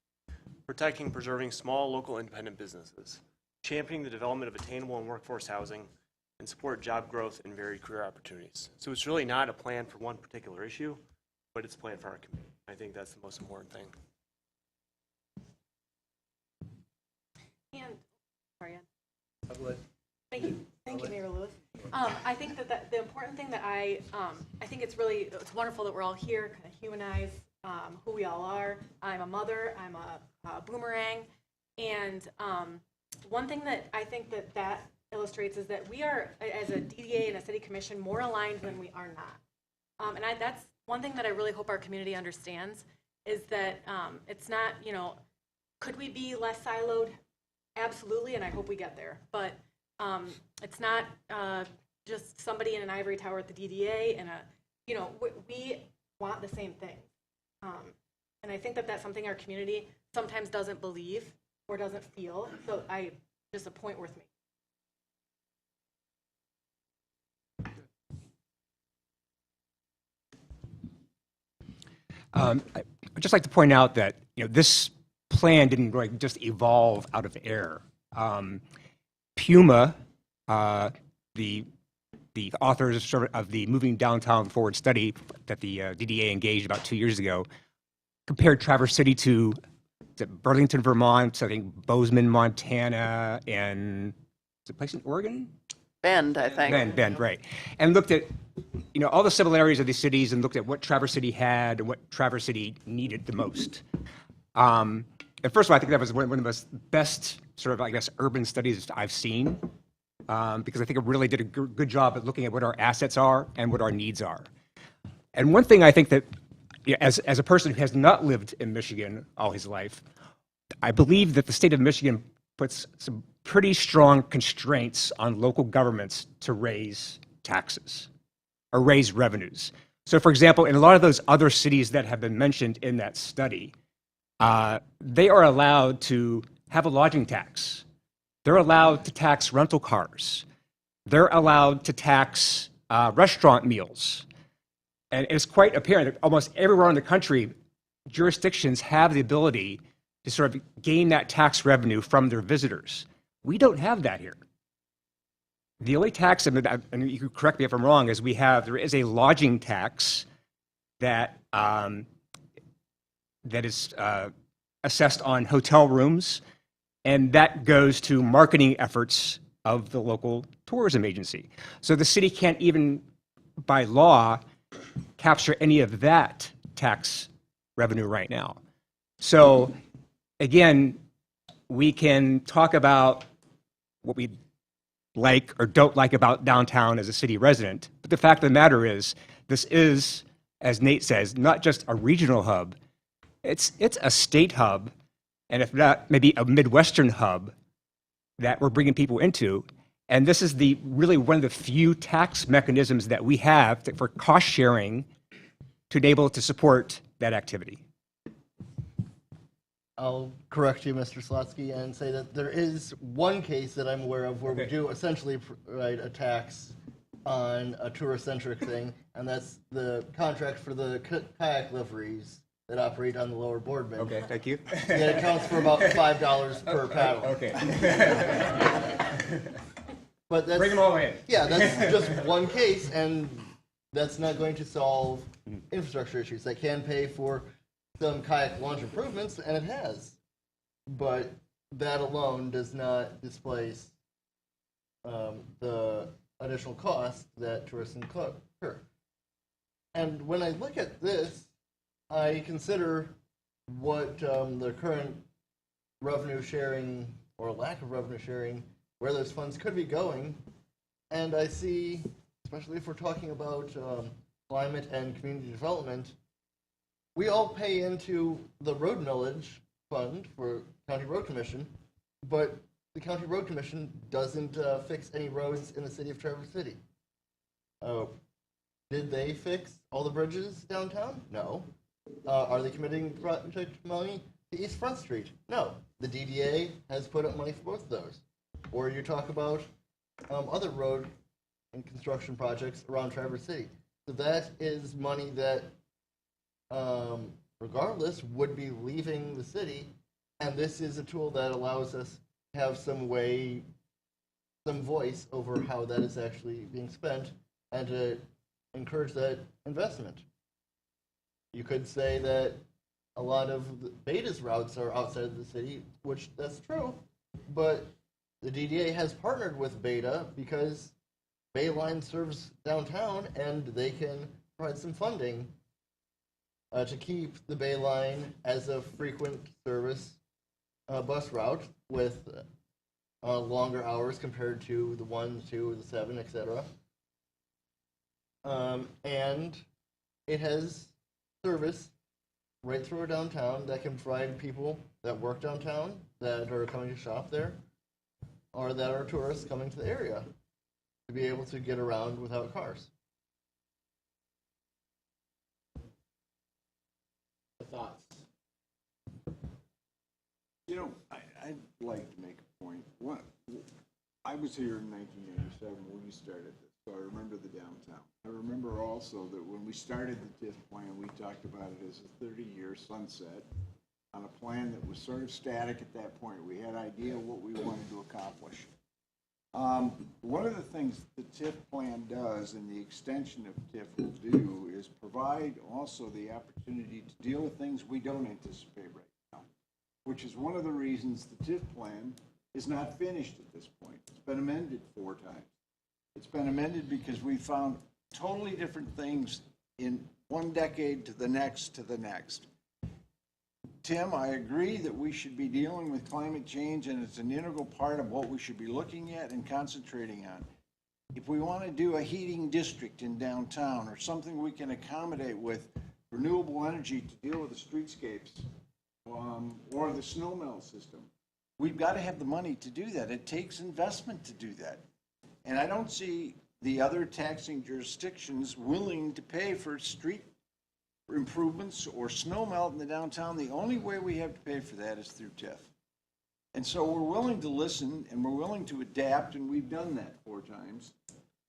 [SPEAKER 14] protecting and preserving small, local, independent businesses, championing the development of attainable and workforce housing, and support job growth and varied career opportunities. So it's really not a plan for one particular issue, but it's a plan for our community. I think that's the most important thing.
[SPEAKER 15] And, sorry, Thank you, Mayor Lewis. I think that the important thing that I think it's wonderful that we're all here, kind of humanize who we all are. I'm a mother, I'm a boomerang, and one thing that I think that illustrates is that we are, as a DDA and a city commission, more aligned than we are not. And that's one thing that I really hope our community understands, is that it's not, could we be less siloed? Absolutely, and I hope we get there. But It's not just somebody in an ivory tower at the DDA and we want the same thing. And I think that that's something our community sometimes doesn't believe or doesn't feel. So just a point worth making.
[SPEAKER 16] I'd just like to point out that this plan didn't really just evolve out of air. Puma, the authors of the Moving Downtown Forward study that the DDA engaged about 2 years ago, compared Traverse City to Burlington, Vermont, I think Bozeman, Montana, and is it a place in Oregon?
[SPEAKER 2] Bend, I think.
[SPEAKER 16] Bend, right. And looked at all the similarities of these cities and looked at what Traverse City had and what Traverse City needed the most. And first of all, I think that was one of the best urban studies I've seen, because I think it really did a good job at looking at what our assets are and what our needs are. And one thing I think that, as a person who has not lived in Michigan all his life, I believe that the state of Michigan puts some pretty strong constraints on local governments to raise taxes or raise revenues. So, for example, in a lot of those other cities that have been mentioned in that study, they are allowed to have a lodging tax. They're allowed to tax rental cars. They're allowed to tax restaurant meals. And it's quite apparent that almost everywhere in the country, jurisdictions have the ability to sort of gain that tax revenue from their visitors. We don't have that here. The only tax, and you can correct me if I'm wrong, is there is a lodging tax that is assessed on hotel rooms, and that goes to marketing efforts of the local tourism agency. So the city can't even, by law, capture any of that tax revenue right now. So again, we can talk about what we like or don't like about downtown as a city resident, but the fact of the matter is, this is, as Nate says, not just a regional hub, it's a state hub, and if not, maybe a Midwestern hub that we're bringing people into. And this is really one of the few tax mechanisms that we have for cost sharing to enable to support that activity.
[SPEAKER 17] I'll correct you, Mr. Slotsky, and say that there is one case that I'm aware of where we do essentially provide a tax on a tourist-centric thing, and that's the contract for the kayak liveries that operate on the lower Boardman.
[SPEAKER 16] Okay, thank you.
[SPEAKER 17] Yeah, it counts for about $5 per paddle.
[SPEAKER 16] Okay.
[SPEAKER 17] But that's,
[SPEAKER 16] bring them all in.
[SPEAKER 17] Yeah, that's just one case, and that's not going to solve infrastructure issues. That can pay for some kayak launch improvements, and it has. But that alone does not displace the additional cost that tourists incur. And when I look at this, I consider what the current revenue sharing or lack of revenue sharing, where those funds could be going, and I see, especially if we're talking about climate and community development, we all pay into the road millage fund for County Road Commission, but the County Road Commission doesn't fix any roads in the city of Traverse City. Did they fix all the bridges downtown? No. Are they committing project money to East Front Street? No. The DDA has put up money for both of those. Or you talk about other road and construction projects around Traverse City. So that is money that, regardless, would be leaving the city, and this is a tool that allows us to have some voice over how that is actually being spent, and to encourage that investment. You could say that a lot of Beta's routes are outside of the city, which that's true, but the DDA has partnered with Beta because Bayline serves downtown, and they can provide some funding to keep the Bayline as a frequent service bus route with longer hours compared to the 1, 2, the 7, etc. And it has service right through downtown that can provide people that work downtown that are coming to shop there or that are tourists coming to the area to be able to get around without cars.
[SPEAKER 3] Thoughts?
[SPEAKER 18] You know, I'd like to make a point. I was here in 1987 when we started this, so I remember the downtown. I remember also that when we started the TIF plan, we talked about it as a 30-year sunset on a plan that was sort of static at that point. We had an idea of what we wanted to accomplish. One of the things the TIF plan does, and the extension of TIF will do, is provide also the opportunity to deal with things we don't anticipate right now, which is one of the reasons the TIF plan is not finished at this point. It's been amended 4 times. It's been amended because we found totally different things in one decade to the next to the next. Tim, I agree that we should be dealing with climate change, and it's an integral part of what we should be looking at and concentrating on. If we want to do a heating district in downtown or something we can accommodate with renewable energy to deal with the streetscapes or the snow melt system, we've got to have the money to do that. It takes investment to do that. And I don't see the other taxing jurisdictions willing to pay for street improvements or snow melt in the downtown. The only way we have to pay for that is through TIF. And so we're willing to listen and we're willing to adapt, and we've done that 4 times.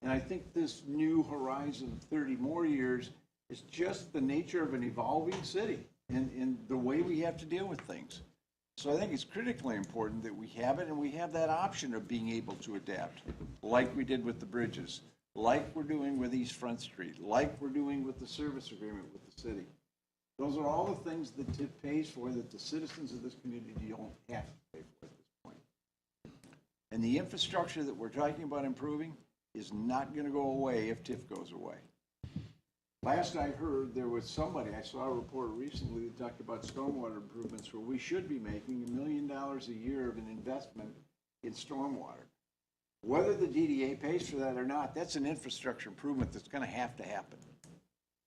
[SPEAKER 18] And I think this new horizon of 30 more years is just the nature of an evolving city and the way we have to deal with things. So I think it's critically important that we have it, and we have that option of being able to adapt, like we did with the bridges, like we're doing with East Front Street, like we're doing with the service agreement with the city. Those are all the things that TIF pays for that the citizens of this community don't have to pay for at this point. And the infrastructure that we're talking about improving is not going to go away if TIF goes away. Last I heard, there was somebody, I saw a report recently that talked about stormwater improvements where we should be making $1 million a year of an investment in stormwater. Whether the DDA pays for that or not, that's an infrastructure improvement that's going to happen.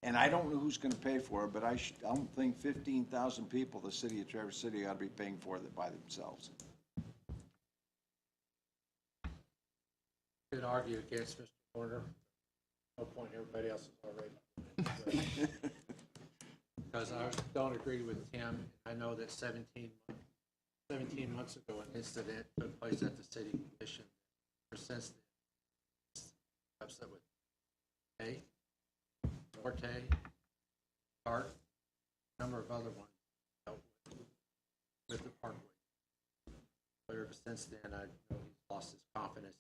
[SPEAKER 18] And I don't know who's going to pay for it, but I don't think 15,000 people, the city of Traverse City, ought to be paying for it by themselves.
[SPEAKER 3] Could argue against Mr. Warner. No point, everybody else is already. Because I don't agree with Tim. I know that 17 months ago, an incident took place at the city commission. Since then, upset with A, Norte, Park, a number of other ones dealt with the Parkway. But since then, I know he's lost his confidence.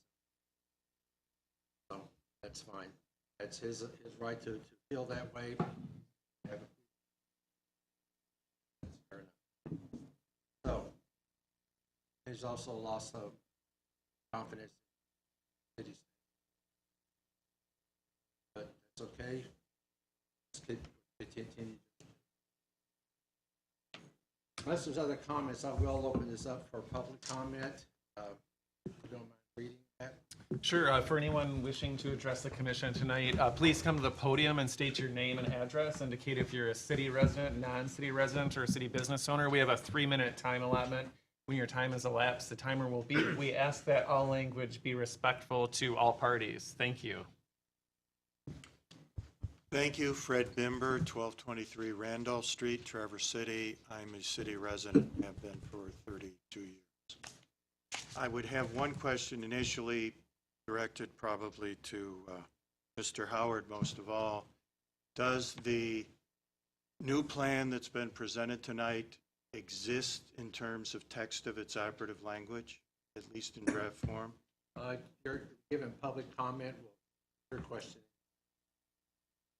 [SPEAKER 3] So that's fine. That's his right to feel that way. That's fair enough. So he's also lost of confidence in cities. But that's okay. Let's continue. Unless there's other comments, I will open this up for public comment. If you don't mind reading that.
[SPEAKER 4] Sure. For anyone wishing to address the commission tonight, please come to the podium and state your name and address. Indicate if you're a city resident, non-city resident, or a city business owner. We have a 3-minute time allotment. When your time is elapsed, the timer will beep. We ask that all language be respectful to all parties. Thank you.
[SPEAKER 7] Thank you, Fred Bimber, 1223 Randolph Street, Traverse City. I'm a city resident, have been for 32 years. I would have one question initially directed probably to Mr. Howard most of all. Does the new plan that's been presented tonight exist in terms of text of its operative language, at least in draft form?
[SPEAKER 3] You're giving public comment. Your question.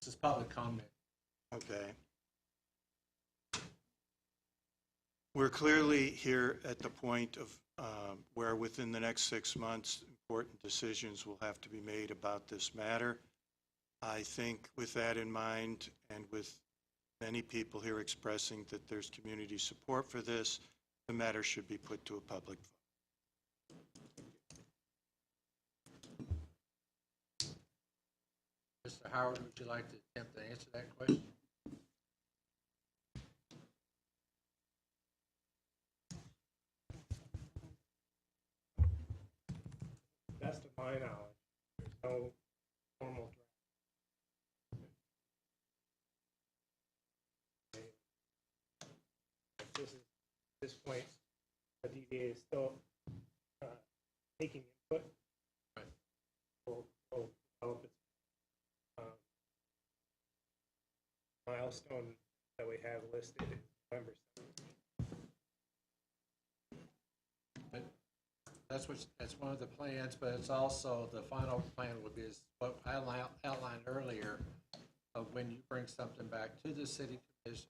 [SPEAKER 3] This is public comment.
[SPEAKER 7] Okay. We're clearly here at the point of where within the next 6 months, important decisions will have to be made about this matter. I think with that in mind, and with many people here expressing that there's community support for this, the matter should be put to a public vote.
[SPEAKER 3] Mr. Howard, would you like to attempt to answer that question?
[SPEAKER 4] my knowledge, there's no formal draft. At this point, the DDA is still taking input. We'll develop its milestone that we have listed in November 7th.
[SPEAKER 3] That's one of the plans, but it's also, the final plan would be is what I outlined earlier, of when you bring something back to the city commission,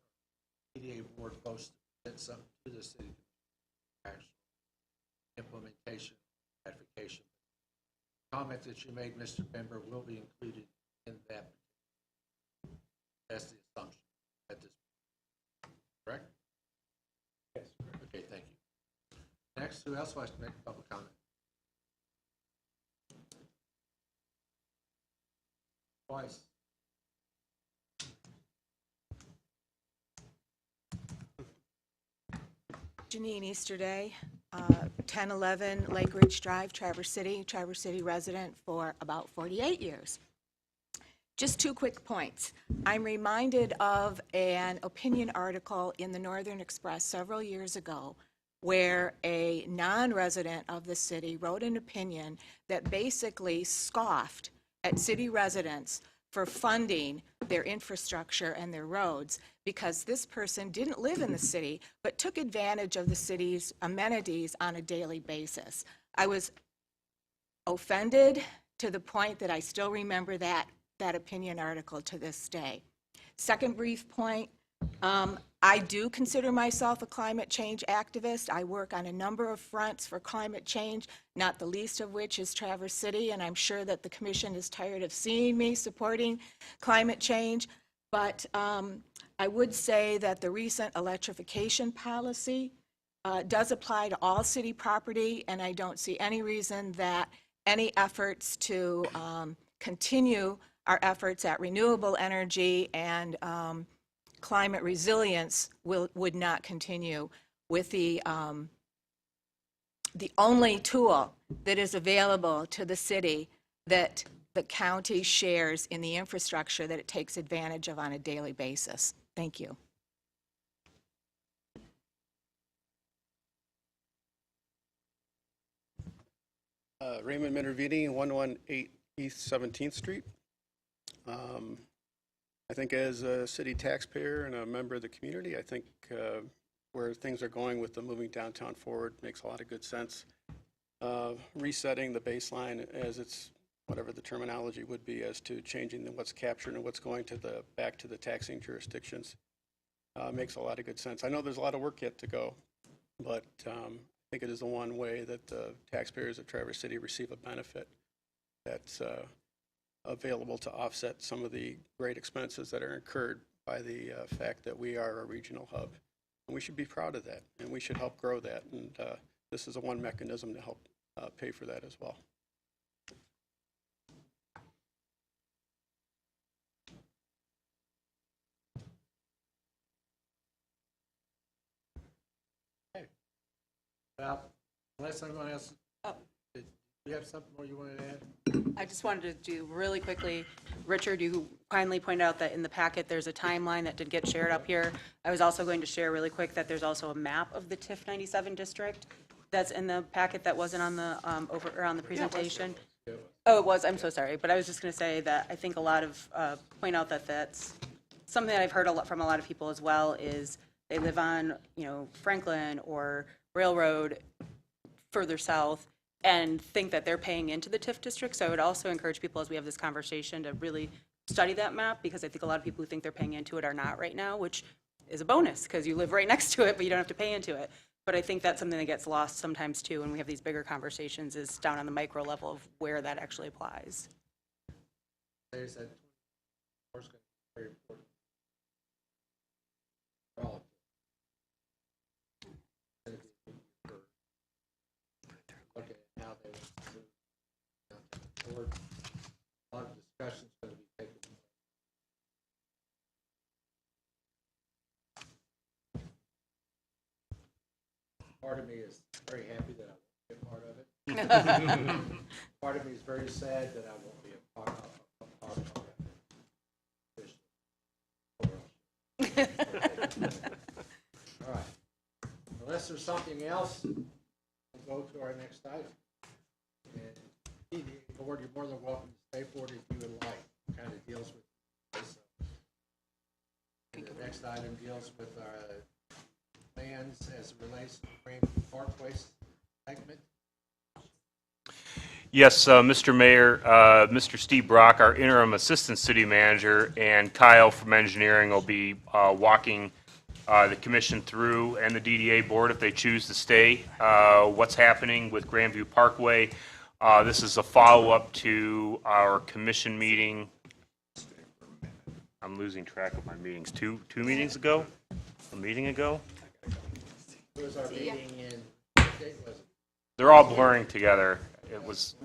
[SPEAKER 3] DDA board votes to get something to the city commission, actual implementation, ratification. Comment that you made, Mr. Bember, will be included in that. That's the assumption at this point. Correct?
[SPEAKER 4] Yes.
[SPEAKER 3] Okay, thank you. Next, who else wants to make a public comment? Twice.
[SPEAKER 19] Janine Easterday, 1011 Lake Ridge Drive, Traverse City resident for about 48 years. Just 2 quick points. I'm reminded of an opinion article in the Northern Express several years ago where a non-resident of the city wrote an opinion that basically scoffed at city residents for funding their infrastructure and their roads because this person didn't live in the city but took advantage of the city's amenities on a daily basis. I was offended to the point that I still remember that opinion article to this day. Second brief point, I do consider myself a climate change activist. I work on a number of fronts for climate change, not the least of which is Traverse City, and I'm sure that the commission is tired of seeing me supporting climate change. But I would say that the recent electrification policy does apply to all city property, and I don't see any reason that any efforts to continue our efforts at renewable energy and climate resilience would not continue with the only tool that is available to the city that the county shares in the infrastructure that it takes advantage of on a daily basis. Thank you.
[SPEAKER 20] Raymond Minervini, 118 East 17th Street. I think as a city taxpayer and a member of the community, I think where things are going with the moving downtown forward makes a lot of good sense. Resetting the baseline as it's, whatever the terminology would be, as to changing what's captured and what's going to back to the taxing jurisdictions makes a lot of good sense. I know there's a lot of work yet to go, but I think it is the one way that the taxpayers of Traverse City receive a benefit that's available to offset some of the great expenses that are incurred by the fact that we are a regional hub. And we should be proud of that, and we should help grow that. And this is a one mechanism to help pay for that as well.
[SPEAKER 3] Well, unless anyone else, did you have something more you wanted to add?
[SPEAKER 1] I just wanted to do really quickly, Richard, you kindly pointed out that in the packet, there's a timeline that did get shared up here. I was also going to share really quick that there's also a map of the TIF 97 district that's in the packet that wasn't on the, on the presentation. Oh, it was, I'm so sorry, but I was just going to say that I think a lot of, point out that that's something that I've heard a lot from a lot of people as well is they live on, Franklin or Railroad further south and think that they're paying into the TIF district. So I would also encourage people as we have this conversation to really study that map because I think a lot of people who think they're paying into it are not right now, which is a bonus because you live right next to it, but you don't have to pay into it. But I think that's something that gets lost sometimes too when we have these bigger conversations is down on the micro level of where that actually applies.
[SPEAKER 3] There's that, very important. All look at how they forward. A lot of discussions going to be taken. Part of me is very happy that I won't be a part of it. part of me is very sad that I won't be a part of that. All right. Unless there's something else, we'll go to our next item. And DDA board, you're more than welcome to stay for it if you would like. It kind of deals with this. And the next item deals with our plans as it relates to Grandview Parkway segment.
[SPEAKER 6] Yes, Mr. Mayor, Mr. Steve Brock, our interim assistant city manager, and Kyle from engineering will be walking the commission through, and the DDA board if they choose to stay, what's happening with Grandview Parkway. This is a follow-up to our commission meeting. I'm losing track of my meetings. Two meetings ago? A meeting ago?
[SPEAKER 3] It was our meeting in, what date was it?
[SPEAKER 6] They're all blurring together. It was,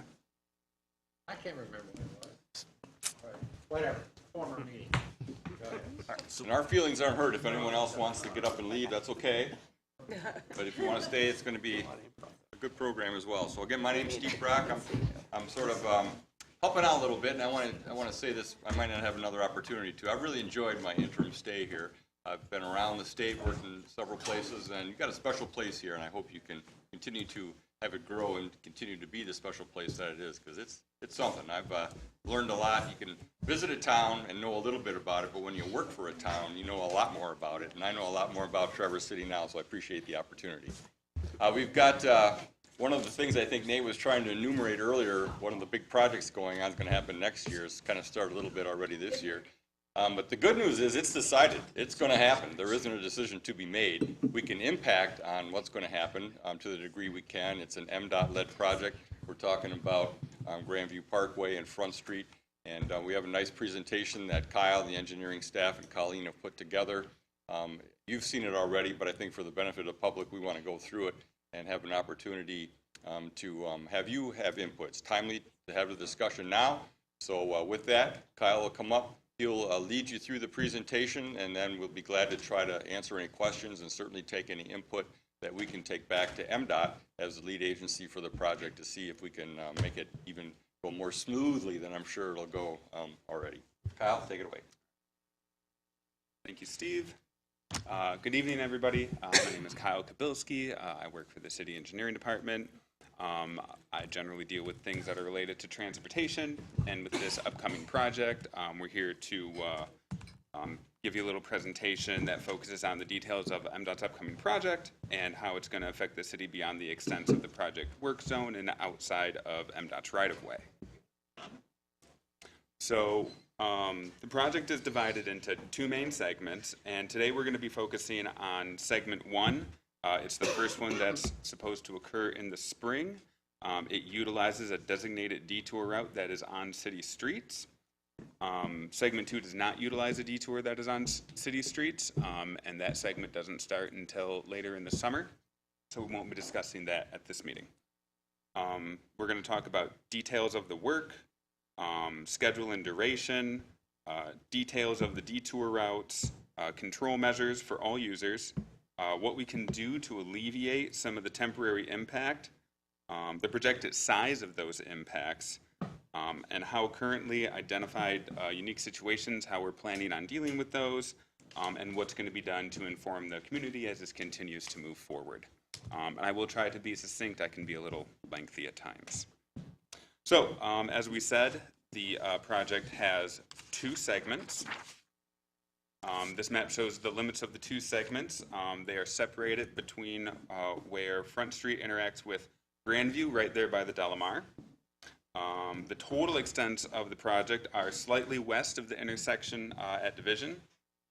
[SPEAKER 3] I can't remember what it was. All right, whatever, former meeting. Go ahead.
[SPEAKER 21] And our feelings aren't hurt. If anyone else wants to get up and leave, that's okay. But if you want to stay, it's going to be a good program as well. So again, my name's Steve Brock. I'm sort of helping out a little bit, and I want to say this. I might not have another opportunity to. I've really enjoyed my interim stay here. I've been around the state, worked in several places, and you've got a special place here, and I hope you can continue to have it grow and continue to be the special place that it is, because it's something. I've learned a lot. You can visit a town and know a little bit about it, but when you work for a town, you know a lot more about it, and I know a lot more about Traverse City now, so I appreciate the opportunity. We've got one of the things I think Nate was trying to enumerate earlier. One of the big projects going on is going to happen next year. It's kind of started a little bit already this year. But the good news is it's decided. It's going to happen. There isn't a decision to be made. We can impact on what's going to happen to the degree we can. It's an MDOT-led project. We're talking about Grandview Parkway and Front Street. And we have a nice presentation that Kyle, the engineering staff, and Colleen have put together. You've seen it already, but I think for the benefit of the public, we want to go through it and have an opportunity to have you have input. It's timely to have the discussion now. So with that, Kyle will come up. He'll lead you through the presentation, and then we'll be glad to try to answer any questions and certainly take any input that we can take back to MDOT as the lead agency for the project to see if we can make it even go more smoothly than I'm sure it'll go already. Kyle, take it away.
[SPEAKER 22] Thank you, Steve. Good evening, everybody. My name is Kyle Kabilski. I work for the City Engineering Department. I generally deal with things that are related to transportation, and with this upcoming project, we're here to give you a little presentation that focuses on the details of MDOT's upcoming project and how it's going to affect the city beyond the extent of the project work zone and outside of MDOT's right-of-way. So the project is divided into two main segments, and today we're going to be focusing on segment one. It's the first one that's supposed to occur in the spring. It utilizes a designated detour route that is on city streets. Segment 2 does not utilize a detour that is on city streets, and that segment doesn't start until later in the summer, so we won't be discussing that at this meeting. We're going to talk about details of the work, schedule and duration, details of the detour routes, control measures for all users, what we can do to alleviate some of the temporary impact, the projected size of those impacts, and how currently identified unique situations, how we're planning on dealing with those, and what's going to be done to inform the community as this continues to move forward. And I will try to be succinct. I can be a little lengthy at times. So, as we said, the project has two segments. This map shows the limits of the two segments. They are separated between where Front Street interacts with Grandview, right there by the Delamar. The total extent of the project are slightly west of the intersection at Division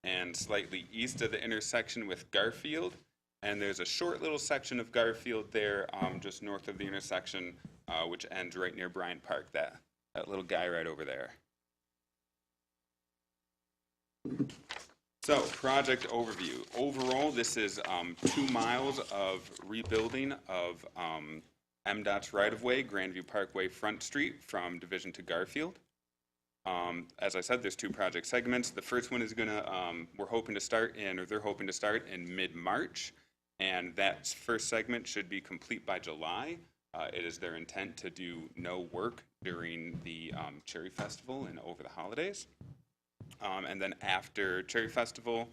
[SPEAKER 22] and slightly east of the intersection with Garfield. And there's a short little section of Garfield there just north of the intersection, which ends right near Bryant Park, that little guy right over there. So, project overview. Overall, this is 2 miles of rebuilding of MDOT's right-of-way, Grandview Parkway, Front Street, from Division to Garfield. As I said, there's 2 project segments. The first one is we're hoping to start in, or they're hoping to start in mid-March, and that first segment should be complete by July. It is their intent to do no work during the Cherry Festival and over the holidays. And then after Cherry Festival,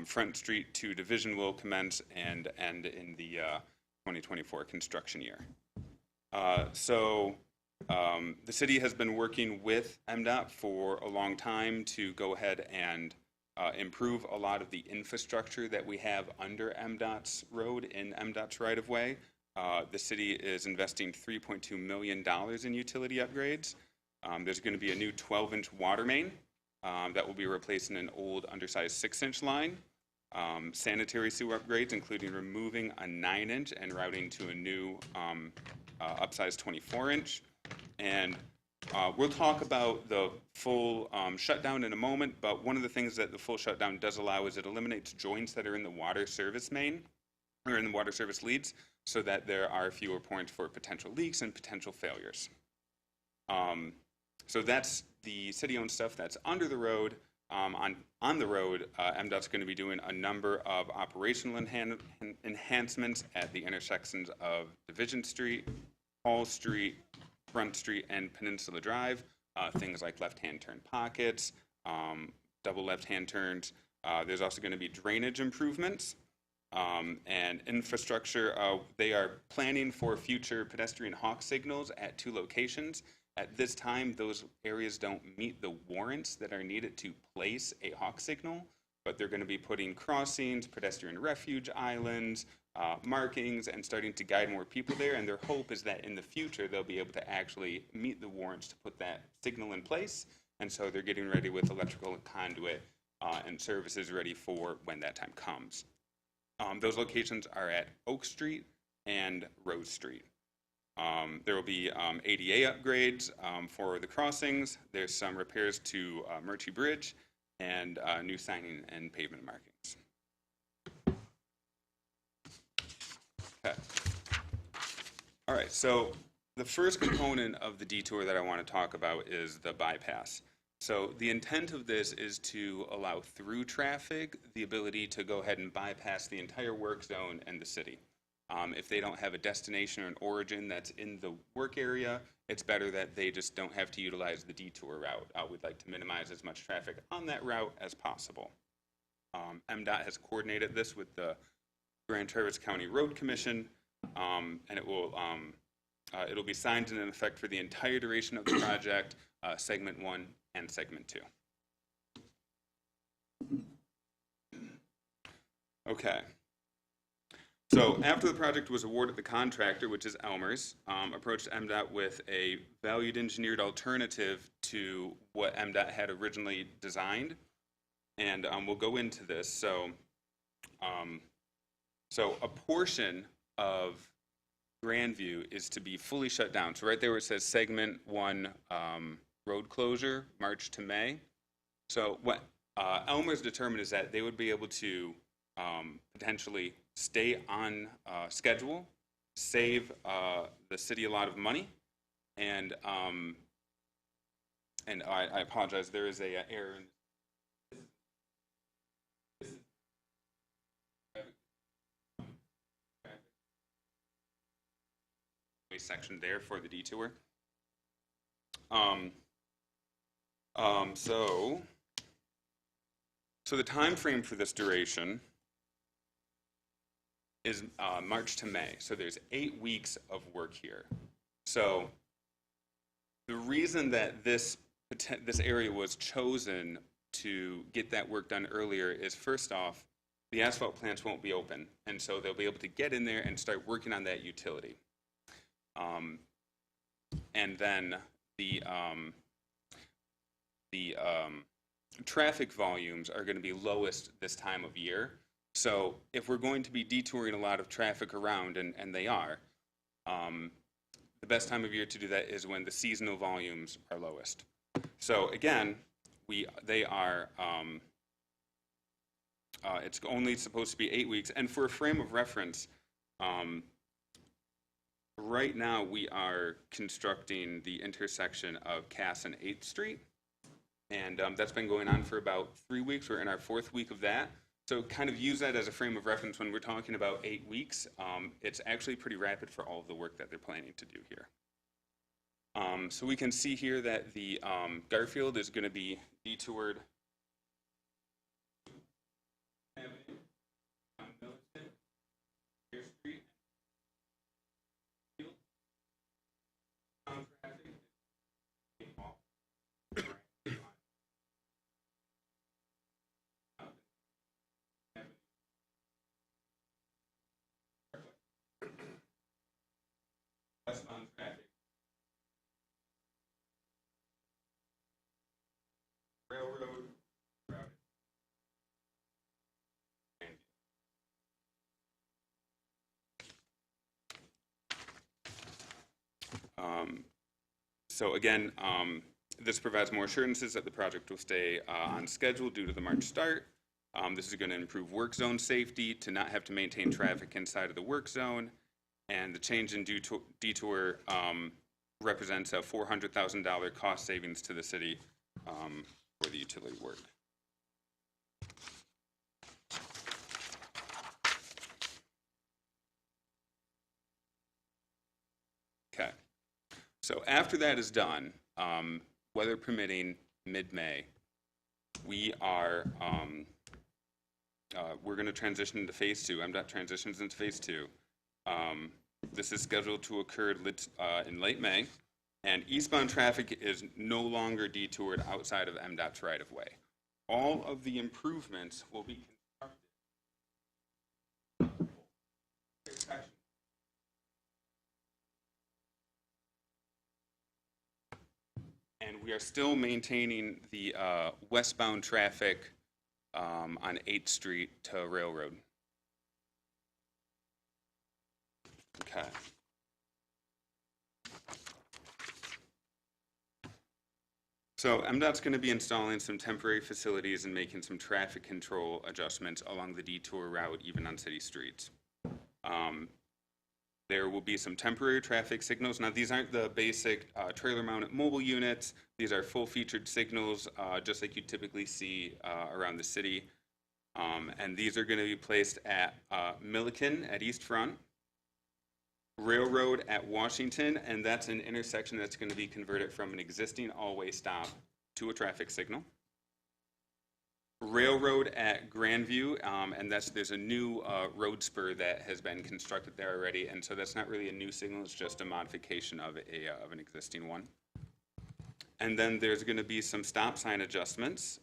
[SPEAKER 22] Front Street to Division will commence and end in the 2024 construction year. The city has been working with MDOT for a long time to go ahead and improve a lot of the infrastructure that we have under MDOT's road in MDOT's right-of-way. The city is investing $3.2 million in utility upgrades. There's going to be a new 12-inch water main that will be replacing an old undersized 6-inch line. Sanitary sewer upgrades, including removing a 9-inch and routing to a new upsized 24-inch. And we'll talk about the full shutdown in a moment, but one of the things that the full shutdown does allow is it eliminates joints that are in the water service main, or in the water service leads, so that there are fewer points for potential leaks and potential failures. So that's the city-owned stuff that's under the road. On the road, MDOT's going to be doing a number of operational enhancements at the intersections of Division Street, Hall Street, Front Street, and Peninsula Drive. Things like left-hand turn pockets, double left-hand turns. There's also going to be drainage improvements and infrastructure. They are planning for future pedestrian hawk signals at 2 locations. At this time, those areas don't meet the warrants that are needed to place a hawk signal, but they're going to be putting crossings, pedestrian refuge islands, markings, and starting to guide more people there. And their hope is that in the future, they'll be able to actually meet the warrants to put that signal in place. And so they're getting ready with electrical conduit and services ready for when that time comes. Those locations are at Oak Street and Rose Street. There will be ADA upgrades for the crossings. There's some repairs to Murchie Bridge and new signing and pavement markings. Okay. All right, so the first component of the detour that I want to talk about is the bypass. So the intent of this is to allow through traffic the ability to go ahead and bypass the entire work zone and the city. If they don't have a destination or an origin that's in the work area, it's better that they just don't have to utilize the detour route. We'd like to minimize as much traffic on that route as possible. MDOT has coordinated this with the Grand Traverse County Road Commission, and it'll be signed and in effect for the entire duration of the project, Segment 1 and Segment 2. Okay. So after the project was awarded, the contractor, which is Elmer's, approached MDOT with a valued engineered alternative to what MDOT had originally designed. And we'll go into this. So a portion of Grandview is to be fully shut down. So right there where it says Segment 1 road closure, March to May. So what Elmer's determined is that they would be able to potentially stay on schedule, save the city a lot of money, and I apologize, there is a error in section there for the detour. So the time frame for this duration is March to May. So there's 8 weeks of work here. So the reason that this area was chosen to get that work done earlier is, first off, the asphalt plants won't be open, and so they'll be able to get in there and start working on that utility. And then the traffic volumes are going to be lowest this time of year. So if we're going to be detouring a lot of traffic around, and they are, the best time of year to do that is when the seasonal volumes are lowest. So again, it's only supposed to be 8 weeks. And for a frame of reference, right now we are constructing the intersection of Cass and 8th Street. And that's been going on for about 3 weeks. We're in our 4th week of that. So kind of use that as a frame of reference when we're talking about 8 weeks. It's actually pretty rapid for all of the work that they're planning to do here. So we can see here that the Garfield is going to be detoured westbound traffic. Railroad. So again, this provides more assurances that the project will stay on schedule due to the March start. This is going to improve work zone safety to not have to maintain traffic inside of the work zone. And the change in detour represents a $400,000 cost savings to the city for the utility work. Okay. So after that is done, weather permitting, mid-May, we are we're going to transition into phase 2. MDOT transitions into phase 2. This is scheduled to occur in late May, and eastbound traffic is no longer detoured outside of MDOT's right-of-way. All of the improvements will be constructed. And we are still maintaining the westbound traffic on 8th Street to Railroad. Okay. So MDOT's going to be installing some temporary facilities and making some traffic control adjustments along the detour route, even on city streets. There will be some temporary traffic signals. Now, these aren't the basic trailer-mounted mobile units. These are full-featured signals, just like you typically see around the city. And these are going to be placed at Milliken at East Front, Railroad at Washington, and that's an intersection that's going to be converted from an existing all-way stop to a traffic signal. Railroad at Grandview, and there's a new road spur that has been constructed there already, and so that's not really a new signal, it's just a modification of an existing one. And then there's going to be some stop sign adjustments.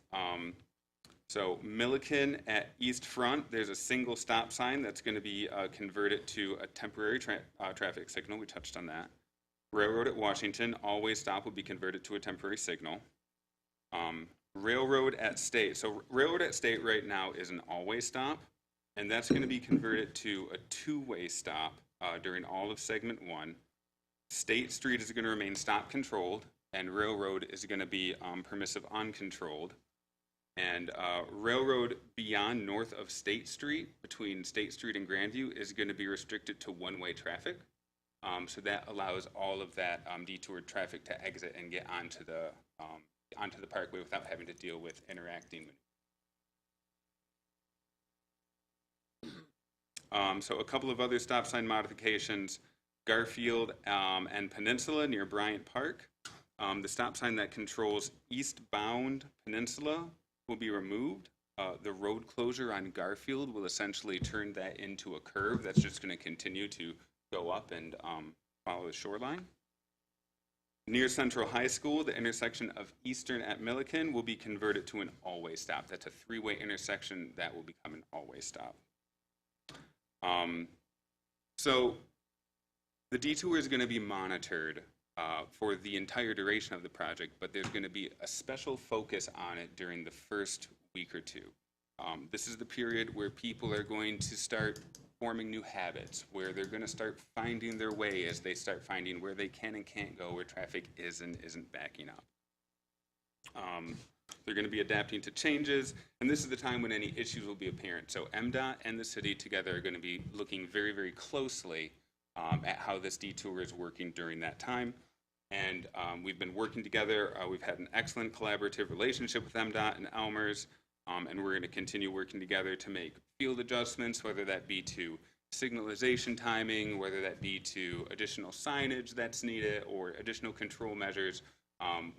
[SPEAKER 22] So Milliken at East Front, there's a single stop sign that's going to be converted to a temporary traffic signal. We touched on that. Railroad at Washington, all-way stop will be converted to a temporary signal. Railroad at State. So Railroad at State right now is an all-way stop, and that's going to be converted to a two-way stop during all of segment 1. State Street is going to remain stop controlled, and Railroad is going to be permissive uncontrolled. And Railroad beyond north of State Street, between State Street and Grandview, is going to be restricted to one-way traffic. So that allows all of that detoured traffic to exit and get onto the parkway without having to deal with interacting. So a couple of other stop sign modifications, Garfield and Peninsula near Bryant Park. The stop sign that controls eastbound Peninsula will be removed. The road closure on Garfield will essentially turn that into a curve that's just going to continue to go up and follow the shoreline. Near Central High School, the intersection of Eastern at Milliken will be converted to an all-way stop. That's a three-way intersection that will become an all-way stop. So the detour is going to be monitored for the entire duration of the project, but there's going to be a special focus on it during the first week or two. This is the period where people are going to start forming new habits, where they're going to start finding their way as they start finding where they can and can't go, where traffic is and isn't backing up. They're going to be adapting to changes, and this is the time when any issues will be apparent. So MDOT and the city together are going to be looking very, very closely at how this detour is working during that time. And we've been working together. We've had an excellent collaborative relationship with MDOT and Elmer's. And we're going to continue working together to make field adjustments, whether that be to signalization timing, whether that be to additional signage that's needed or additional control measures.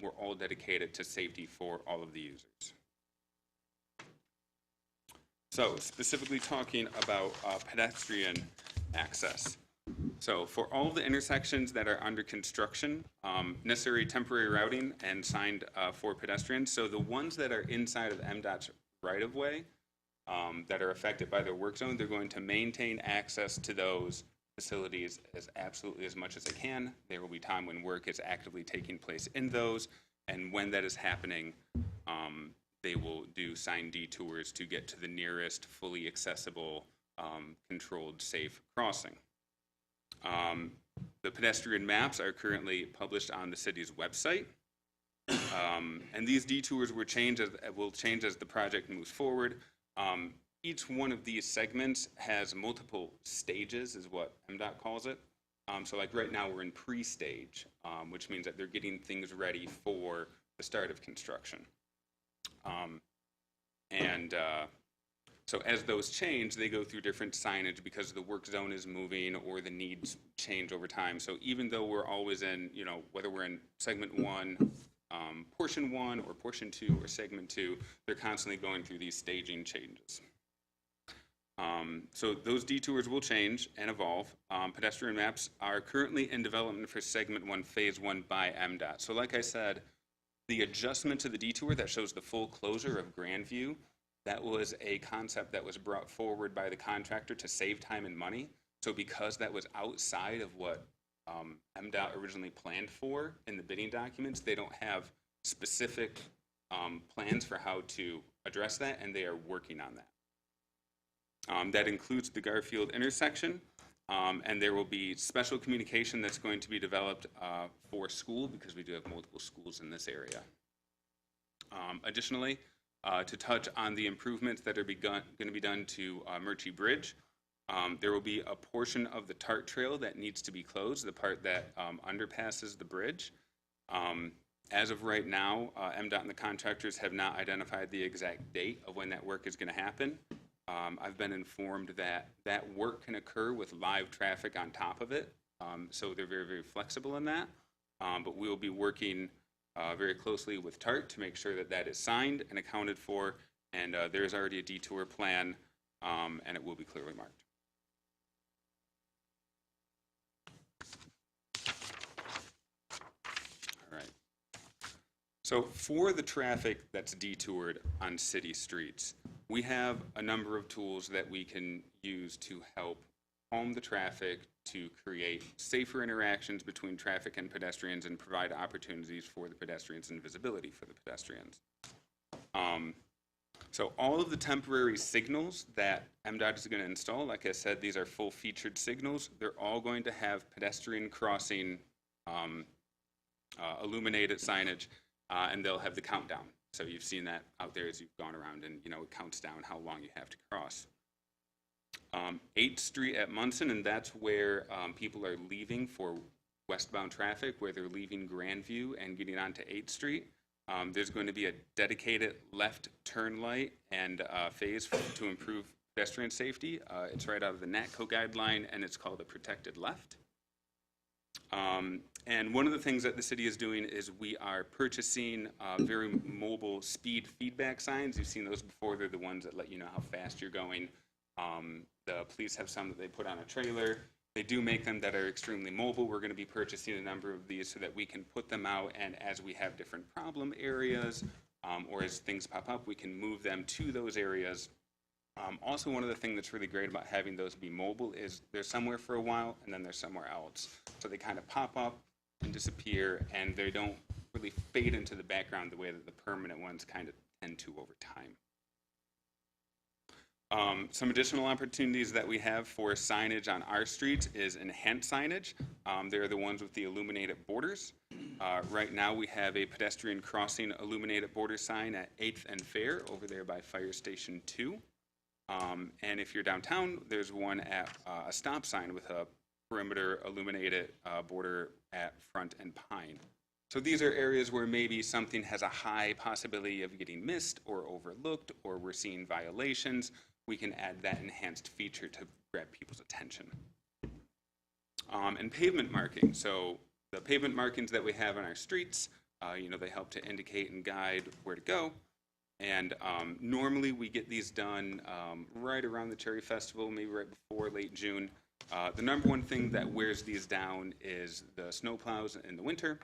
[SPEAKER 22] We're all dedicated to safety for all of the users. So specifically talking about pedestrian access. So for all of the intersections that are under construction, necessary temporary routing and signed for pedestrians. So the ones that are inside of MDOT's right-of-way that are affected by their work zone, they're going to maintain access to those facilities absolutely as much as they can. There will be time when work is actively taking place in those, and when that is happening, they will do signed detours to get to the nearest fully accessible, controlled, safe crossing. The pedestrian maps are currently published on the city's website. And these detours will change as the project moves forward. Each one of these segments has multiple stages, is what MDOT calls it. So like right now we're in pre-stage, which means that they're getting things ready for the start of construction. So as those change, they go through different signage because the work zone is moving or the needs change over time. So even though we're always in, whether we're in segment 1, portion 1 or portion 2 or segment 2, they're constantly going through these staging changes. So those detours will change and evolve. Pedestrian maps are currently in development for segment 1, phase 1 by MDOT. So like I said, the adjustment to the detour that shows the full closure of Grandview, that was a concept that was brought forward by the contractor to save time and money. So because that was outside of what MDOT originally planned for in the bidding documents, they don't have specific plans for how to address that, and they are working on that. That includes the Garfield intersection, and there will be special communication that's going to be developed for school because we do have multiple schools in this area. Additionally, to touch on the improvements that are going to be done to Murchie Bridge, there will be a portion of the TART trail that needs to be closed, the part that underpasses the bridge. As of right now, MDOT and the contractors have not identified the exact date of when that work is going to happen. I've been informed that that work can occur with live traffic on top of it, so they're very, very flexible in that. But we will be working very closely with TART to make sure that that is signed and accounted for, and there is already a detour plan, and it will be clearly marked. All right. So for the traffic that's detoured on city streets, we have a number of tools that we can use to help calm the traffic, to create safer interactions between traffic and pedestrians, and provide opportunities for the pedestrians and visibility for the pedestrians. So all of the temporary signals that MDOT is going to install, like I said, these are full-featured signals. They're all going to have pedestrian crossing illuminated signage, and they'll have the countdown. So you've seen that out there as you've gone around, and it counts down how long you have to cross. 8th Street at Munson, and that's where people are leaving for westbound traffic, where they're leaving Grandview and getting onto 8th Street. There's going to be a dedicated left turn light and phase to improve pedestrian safety. It's right out of the NATCO guideline, and it's called a protected left. And one of the things that the city is doing is we are purchasing very mobile speed feedback signs. You've seen those before. They're the ones that let you know how fast you're going. The police have some that they put on a trailer. They do make them that are extremely mobile. We're going to be purchasing a number of these so that we can put them out, and as we have different problem areas or as things pop up, we can move them to those areas. Also, one of the things that's really great about having those be mobile is they're somewhere for a while and then they're somewhere else. So they kind of pop up and disappear, and they don't really fade into the background the way that the permanent ones kind of tend to over time. Some additional opportunities that we have for signage on our streets is enhanced signage. They're the ones with the illuminated borders. Right now we have a pedestrian crossing illuminated border sign at 8th and Fair over there by Fire Station 2. And if you're downtown, there's one at a stop sign with a perimeter illuminated border at Front and Pine. So these are areas where maybe something has a high possibility of getting missed or overlooked, or we're seeing violations. We can add that enhanced feature to grab people's attention. And pavement marking. So the pavement markings that we have on our streets, they help to indicate and guide where to go. And normally we get these done right around the Cherry Festival, maybe right before late June. The number one thing that wears these down is the snow plows in the winter.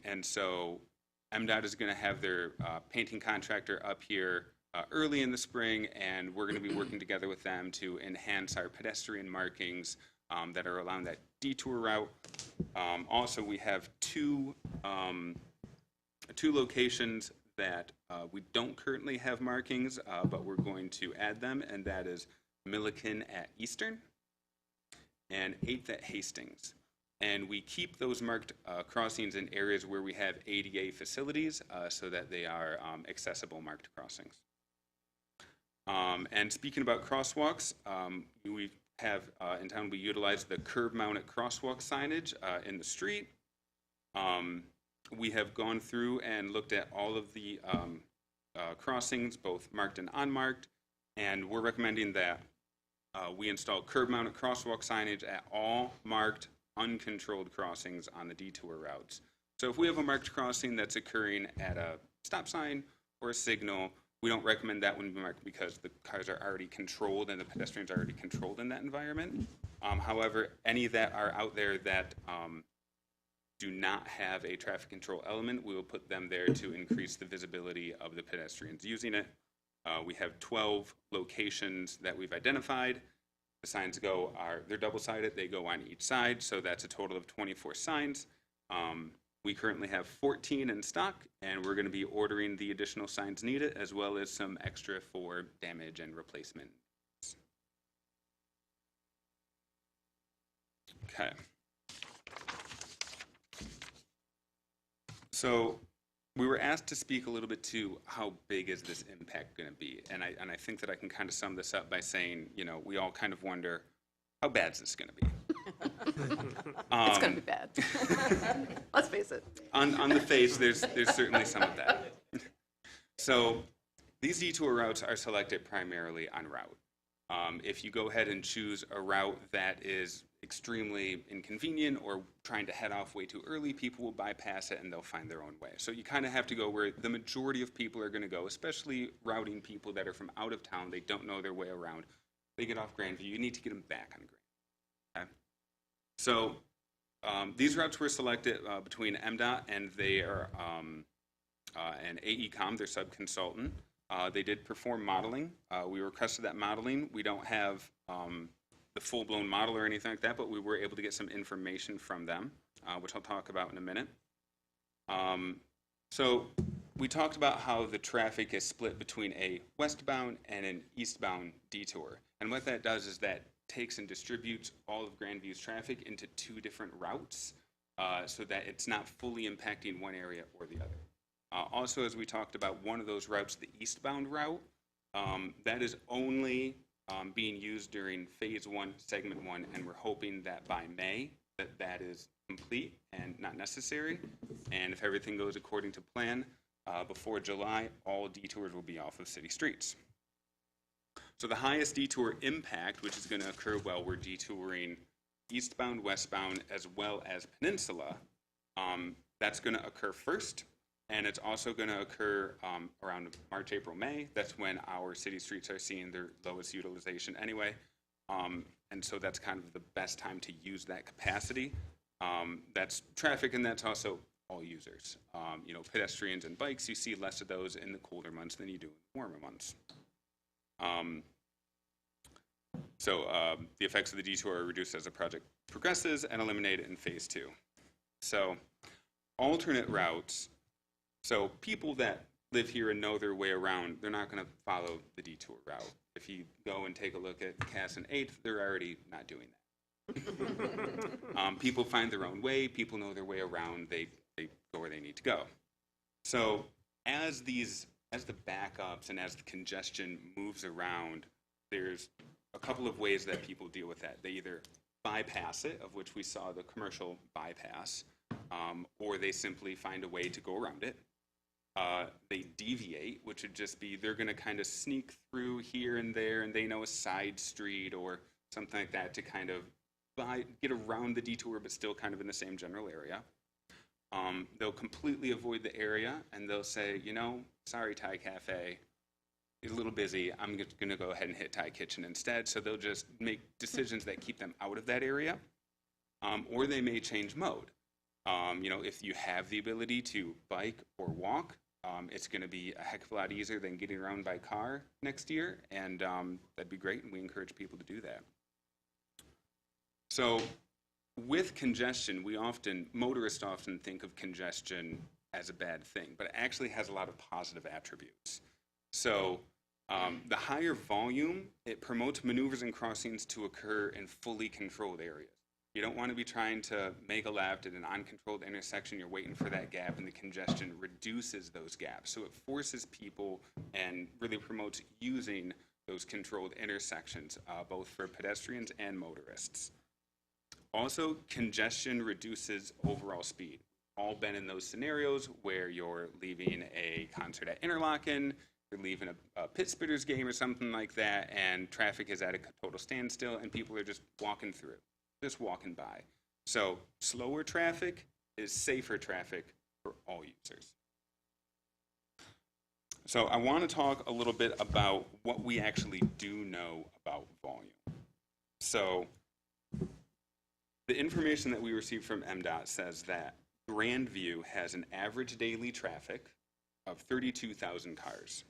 [SPEAKER 22] And so MDOT is going to have their painting contractor up here early in the spring, and we're going to be working together with them to enhance our pedestrian markings that are along that detour route. Also, we have two locations that we don't currently have markings, but we're going to add them, and that is Milliken at Eastern and 8th at Hastings. And we keep those marked crossings in areas where we have ADA facilities so that they are accessible marked crossings. And speaking about crosswalks, we have in town, we utilize the curb-mounted crosswalk signage in the street. We have gone through and looked at all of the crossings, both marked and unmarked, and we're recommending that we install curb-mounted crosswalk signage at all marked, uncontrolled crossings on the detour routes. So if we have a marked crossing that's occurring at a stop sign or a signal, we don't recommend that one be marked because the cars are already controlled and the pedestrians are already controlled in that environment. However, any that are out there that do not have a traffic control element, we will put them there to increase the visibility of the pedestrians using it. We have 12 locations that we've identified. The signs they're double-sided, they go on each side, so that's a total of 24 signs. We currently have 14 in stock, and we're going to be ordering the additional signs needed, as well as some extra for damage and replacement. Okay. So we were asked to speak a little bit to how big is this impact going to be, and I think that I can kind of sum this up by saying, we all kind of wonder, how bad is this going to be?
[SPEAKER 2] It's going to be bad. Let's face it.
[SPEAKER 22] On the face, there's certainly some of that. So these detour routes are selected primarily on route. If you go ahead and choose a route that is extremely inconvenient or trying to head off way too early, people will bypass it and they'll find their own way. So you kind of have to go where the majority of people are going to go, especially routing people that are from out of town. They don't know their way around. They get off Grandview. You need to get them back on Grandview. Okay? So these routes were selected between MDOT and their and AECom, their subconsultant. They did perform modeling. We requested that modeling. We don't have the full-blown model or anything like that, but we were able to get some information from them, which I'll talk about in a minute. So we talked about how the traffic is split between a westbound and an eastbound detour. And what that does is that takes and distributes all of Grandview's traffic into two different routes so that it's not fully impacting one area or the other. Also, as we talked about, one of those routes, the eastbound route, that is only being used during phase 1, segment 1, and we're hoping that by May that is complete and not necessary. And if everything goes according to plan, before July, all detours will be off of city streets. So the highest detour impact, which is going to occur while we're detouring eastbound, westbound, as well as Peninsula, that's going to occur first. And it's also going to occur around March, April, May. That's when our city streets are seeing their lowest utilization anyway. And so that's kind of the best time to use that capacity. That's traffic, and that's also all users. Pedestrians and bikes, you see less of those in the colder months than you do in the warmer months. So the effects of the detour are reduced as the project progresses and eliminated in phase 2. So alternate routes. So people that live here and know their way around, they're not going to follow the detour route. If you go and take a look at Cass and 8th, they're already not doing that. People find their own way. People know their way around. They go where they need to go. So as the backups and as the congestion moves around, there's a couple of ways that people deal with that. They either bypass it, of which we saw the commercial bypass, or they simply find a way to go around it. They deviate, which would just be they're going to kind of sneak through here and there, and they know a side street or something like that to kind of get around the detour, but still kind of in the same general area. They'll completely avoid the area, and they'll say, you know, sorry, Thai Cafe, it's a little busy. I'm going to go ahead and hit Thai Kitchen instead. So they'll just make decisions that keep them out of that area, or they may change mode. You know, if you have the ability to bike or walk, it's going to be a heck of a lot easier than getting around by car next year, and that'd be great, and we encourage people to do that. So with congestion, motorists often think of congestion as a bad thing, but it actually has a lot of positive attributes. So the higher volume, it promotes maneuvers and crossings to occur in fully controlled areas. You don't want to be trying to make a left at an uncontrolled intersection. You're waiting for that gap, and the congestion reduces those gaps. So it forces people and really promotes using those controlled intersections, both for pedestrians and motorists. Also, congestion reduces overall speed. All been in those scenarios where you're leaving a concert at Interlaken, you're leaving a Pit Spitters game or something like that, and traffic is at a total standstill, and people are just walking through, just walking by. So slower traffic is safer traffic for all users. So I want to talk a little bit about what we actually do know about volume. So the information that we received from MDOT says that Grandview has an average daily traffic of 32,000 cars.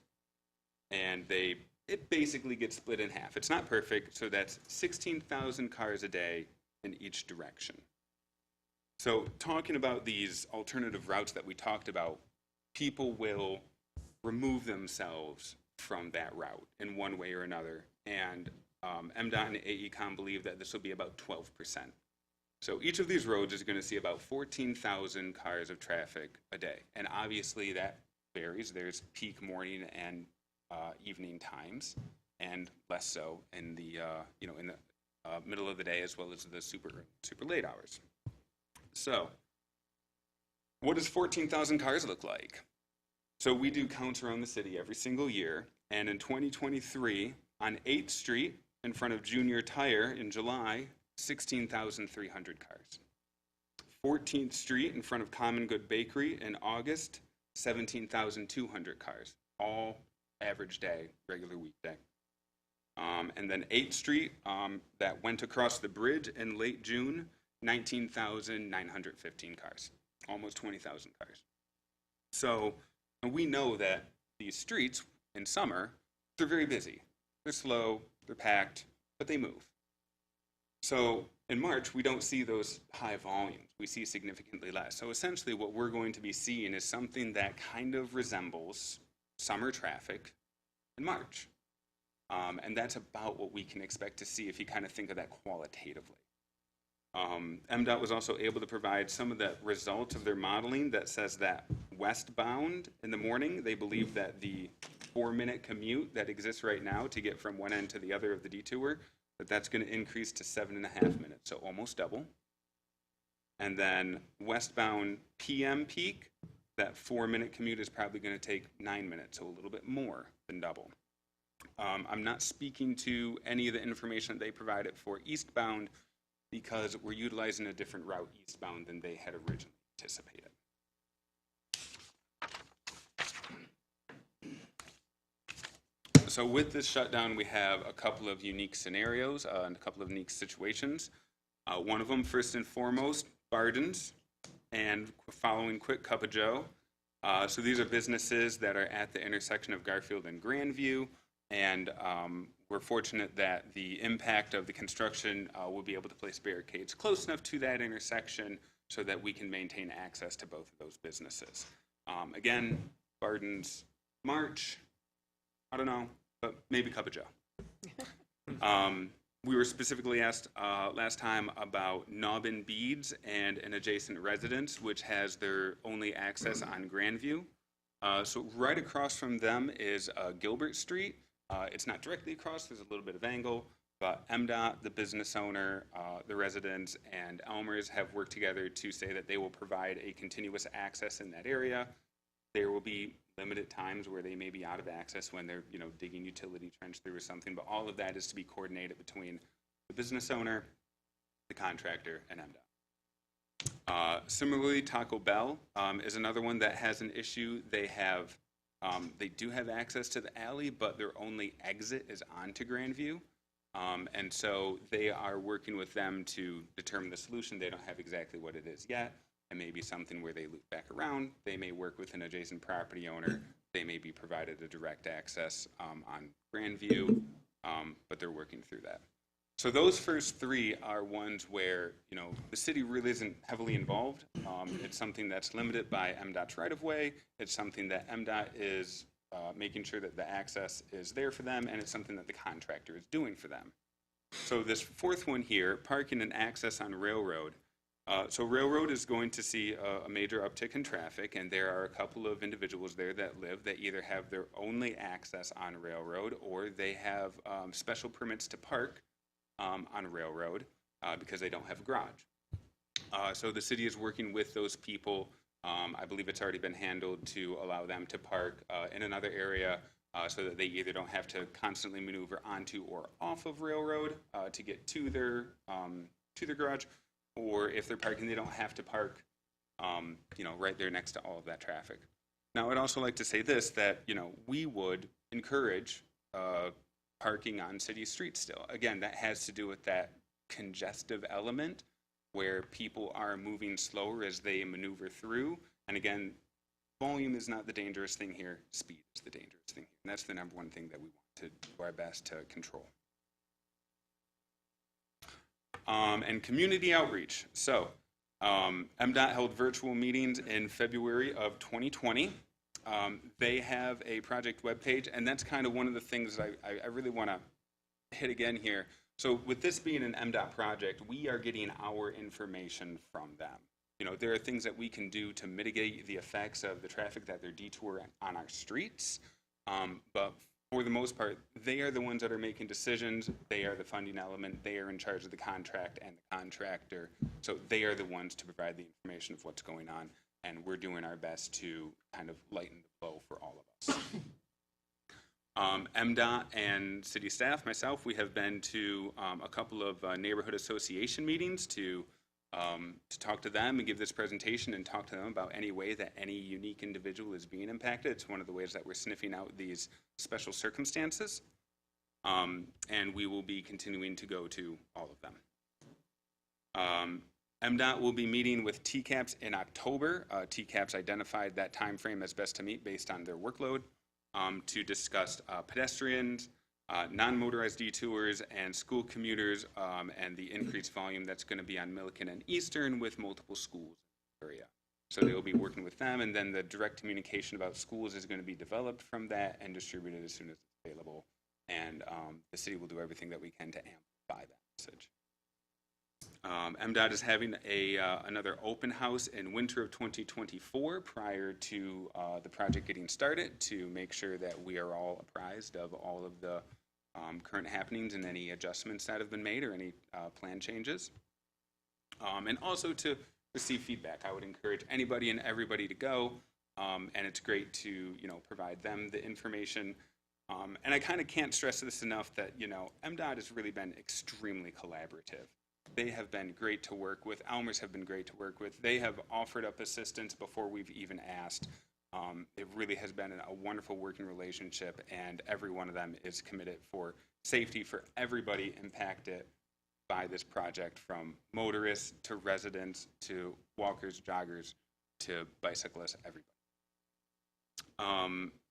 [SPEAKER 22] And it basically gets split in half. It's not perfect, so that's 16,000 cars a day in each direction. So talking about these alternative routes that we talked about, people will remove themselves from that route in one way or another. And MDOT and AECOM believe that this will be about 12%. So each of these roads is going to see about 14,000 cars of traffic a day. And obviously that varies. There's peak morning and evening times, and less so in the middle of the day as well as the super late hours. So what does 14,000 cars look like? So we do counts around the city every single year, and in 2023 on 8th Street in front of Junior Tire in July, 16,300 cars. 14th Street in front of Common Good Bakery in August, 17,200 cars, all average day, regular weekday. And then 8th Street, that went across the bridge in late June, 19,915 cars, almost 20,000 cars. So we know that these streets in summer, they're very busy. They're slow, they're packed, but they move. So in March, we don't see those high volumes. We see significantly less. So essentially what we're going to be seeing is something that kind of resembles summer traffic in March. And that's about what we can expect to see if you kind of think of that qualitatively. MDOT was also able to provide some of the results of their modeling that says that westbound in the morning, they believe that the 4-minute commute that exists right now to get from one end to the other of the detour, that's going to increase to 7.5 minutes, so almost double. And then westbound PM peak, that 4-minute commute is probably going to take 9 minutes, so a little bit more than double. I'm not speaking to any of the information that they provided for eastbound because we're utilizing a different route eastbound than they had originally anticipated. So with this shutdown, we have a couple of unique scenarios and a couple of unique situations. One of them, first and foremost, Barden's, and following Quick Cup of Joe. So these are businesses that are at the intersection of Garfield and Grandview, and we're fortunate that the impact of the construction will be able to place barricades close enough to that intersection so that we can maintain access to both of those businesses. Again, Barden's, March, I don't know, but maybe Cup of Joe. We were specifically asked last time about Nobbin Beads and an adjacent residence, which has their only access on Grandview. So right across from them is Gilbert Street. It's not directly across, there's a little bit of angle, but MDOT, the business owner, the residents, and Elmer's have worked together to say that they will provide a continuous access in that area. There will be limited times where they may be out of access when they're, digging utility trench through or something, but all of that is to be coordinated between the business owner, the contractor, and MDOT. Similarly, Taco Bell is another one that has an issue. They do have access to the alley, but their only exit is onto Grandview. And so they are working with them to determine the solution. They don't have exactly what it is yet. It may be something where they loop back around. They may work with an adjacent property owner. They may be provided a direct access on Grandview, but they're working through that. So those first three are ones where, the city really isn't heavily involved. It's something that's limited by MDOT's right-of-way. It's something that MDOT is making sure that the access is there for them, and it's something that the contractor is doing for them. So this fourth one here, parking and access on Railroad. So Railroad is going to see a major uptick in traffic, and there are a couple of individuals there that either have their only access on Railroad, or they have special permits to park on Railroad because they don't have a garage. So the city is working with those people. I believe it's already been handled to allow them to park in another area so that they either don't have to constantly maneuver onto or off of Railroad to get to their garage, or if they're parking, they don't have to park, right there next to all of that traffic. Now, I'd also like to say this, that, we would encourage parking on city streets still. Again, that has to do with that congestive element where people are moving slower as they maneuver through. And again, volume is not the dangerous thing here. Speed is the dangerous thing. And that's the number one thing that we want to do our best to control. And community outreach. So MDOT held virtual meetings in February of 2020. They have a project webpage, and that's kind of one of the things I really want to hit again here. So with this being an MDOT project, we are getting our information from them. There are things that we can do to mitigate the effects of the traffic that they're detouring on our streets, but for the most part, they are the ones that are making decisions. They are the funding element. They are in charge of the contract and the contractor. So they are the ones to provide the information of what's going on, and we're doing our best to kind of lighten the blow for all of us. MDOT and city staff, myself, we have been to a couple of neighborhood association meetings to talk to them and give this presentation and talk to them about any way that any unique individual is being impacted. It's one of the ways that we're sniffing out these special circumstances. And we will be continuing to go to all of them. MDOT will be meeting with TCAPS in October. TCAPS identified that time frame as best to meet based on their workload to discuss pedestrians, non-motorized detours, and school commuters, and the increased volume that's going to be on Milliken and Eastern with multiple schools in the area. So they will be working with them, and then the direct communication about schools is going to be developed from that and distributed as soon as it's available. And the city will do everything that we can to amplify that message. MDOT is having another open house in winter of 2024 prior to the project getting started to make sure that we are all apprised of all of the current happenings and any adjustments that have been made or any plan changes. And also to receive feedback. I would encourage anybody and everybody to go, and it's great to provide them the information. And I kind of can't stress this enough that MDOT has really been extremely collaborative. They have been great to work with. Elmer's have been great to work with. They have offered up assistance before we've even asked. It really has been a wonderful working relationship, and every one of them is committed for safety for everybody impacted by this project, from motorists to residents to walkers, joggers to bicyclists, everybody.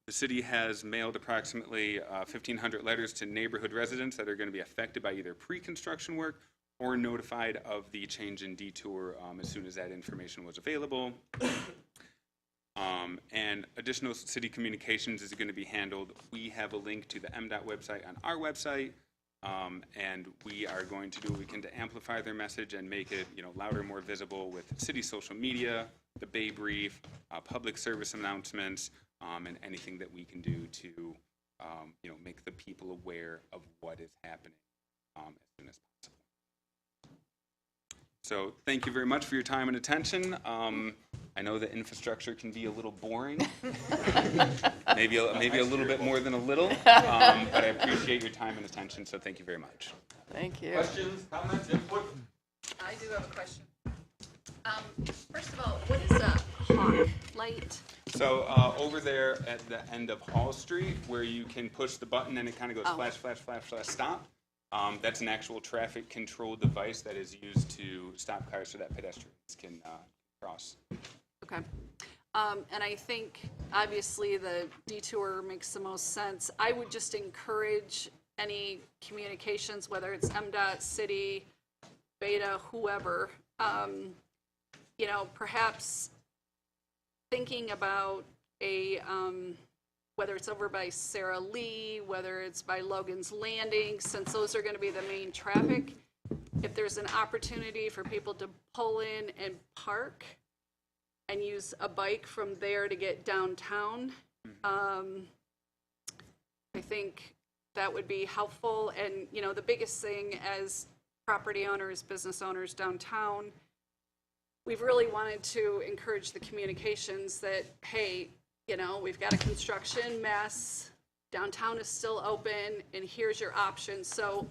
[SPEAKER 22] The city has mailed approximately 1,500 letters to neighborhood residents that are going to be affected by either pre-construction work or notified of the change in detour as soon as that information was available. And additional city communications is going to be handled. We have a link to the MDOT website on our website, and we are going to do what we can to amplify their message and make it louder, more visible with city social media, the Bay Brief, public service announcements, and anything that we can do to make the people aware of what is happening. as soon as possible. So thank you very much for your time and attention. I know that infrastructure can be a little boring, maybe a little bit more than a little, but I appreciate your time and attention, so thank you very much.
[SPEAKER 2] Thank you.
[SPEAKER 21] Questions, comments, input?
[SPEAKER 10] I do have a question. First of all, what is a hawk light?
[SPEAKER 22] So over there at the end of Hall Street, where you can push the button and it kind of goes flash, flash, flash, flash, stop. That's an actual traffic control device that is used to stop cars so that pedestrians can cross.
[SPEAKER 10] Okay. And I think, obviously, the detour makes the most sense. I would just encourage any communications, whether it's MDOT, city, Beta, whoever, you know, perhaps thinking about a, whether it's over by Sarah Lee, whether it's by Logan's Landing, since those are going to be the main traffic, if there's an opportunity for people to pull in and park and use a bike from there to get downtown, I think that would be helpful. And, you know, the biggest thing as property owners, business owners downtown, we've really wanted to encourage the communications that, hey, you know, we've got a construction mess, downtown is still open, and here's your options. So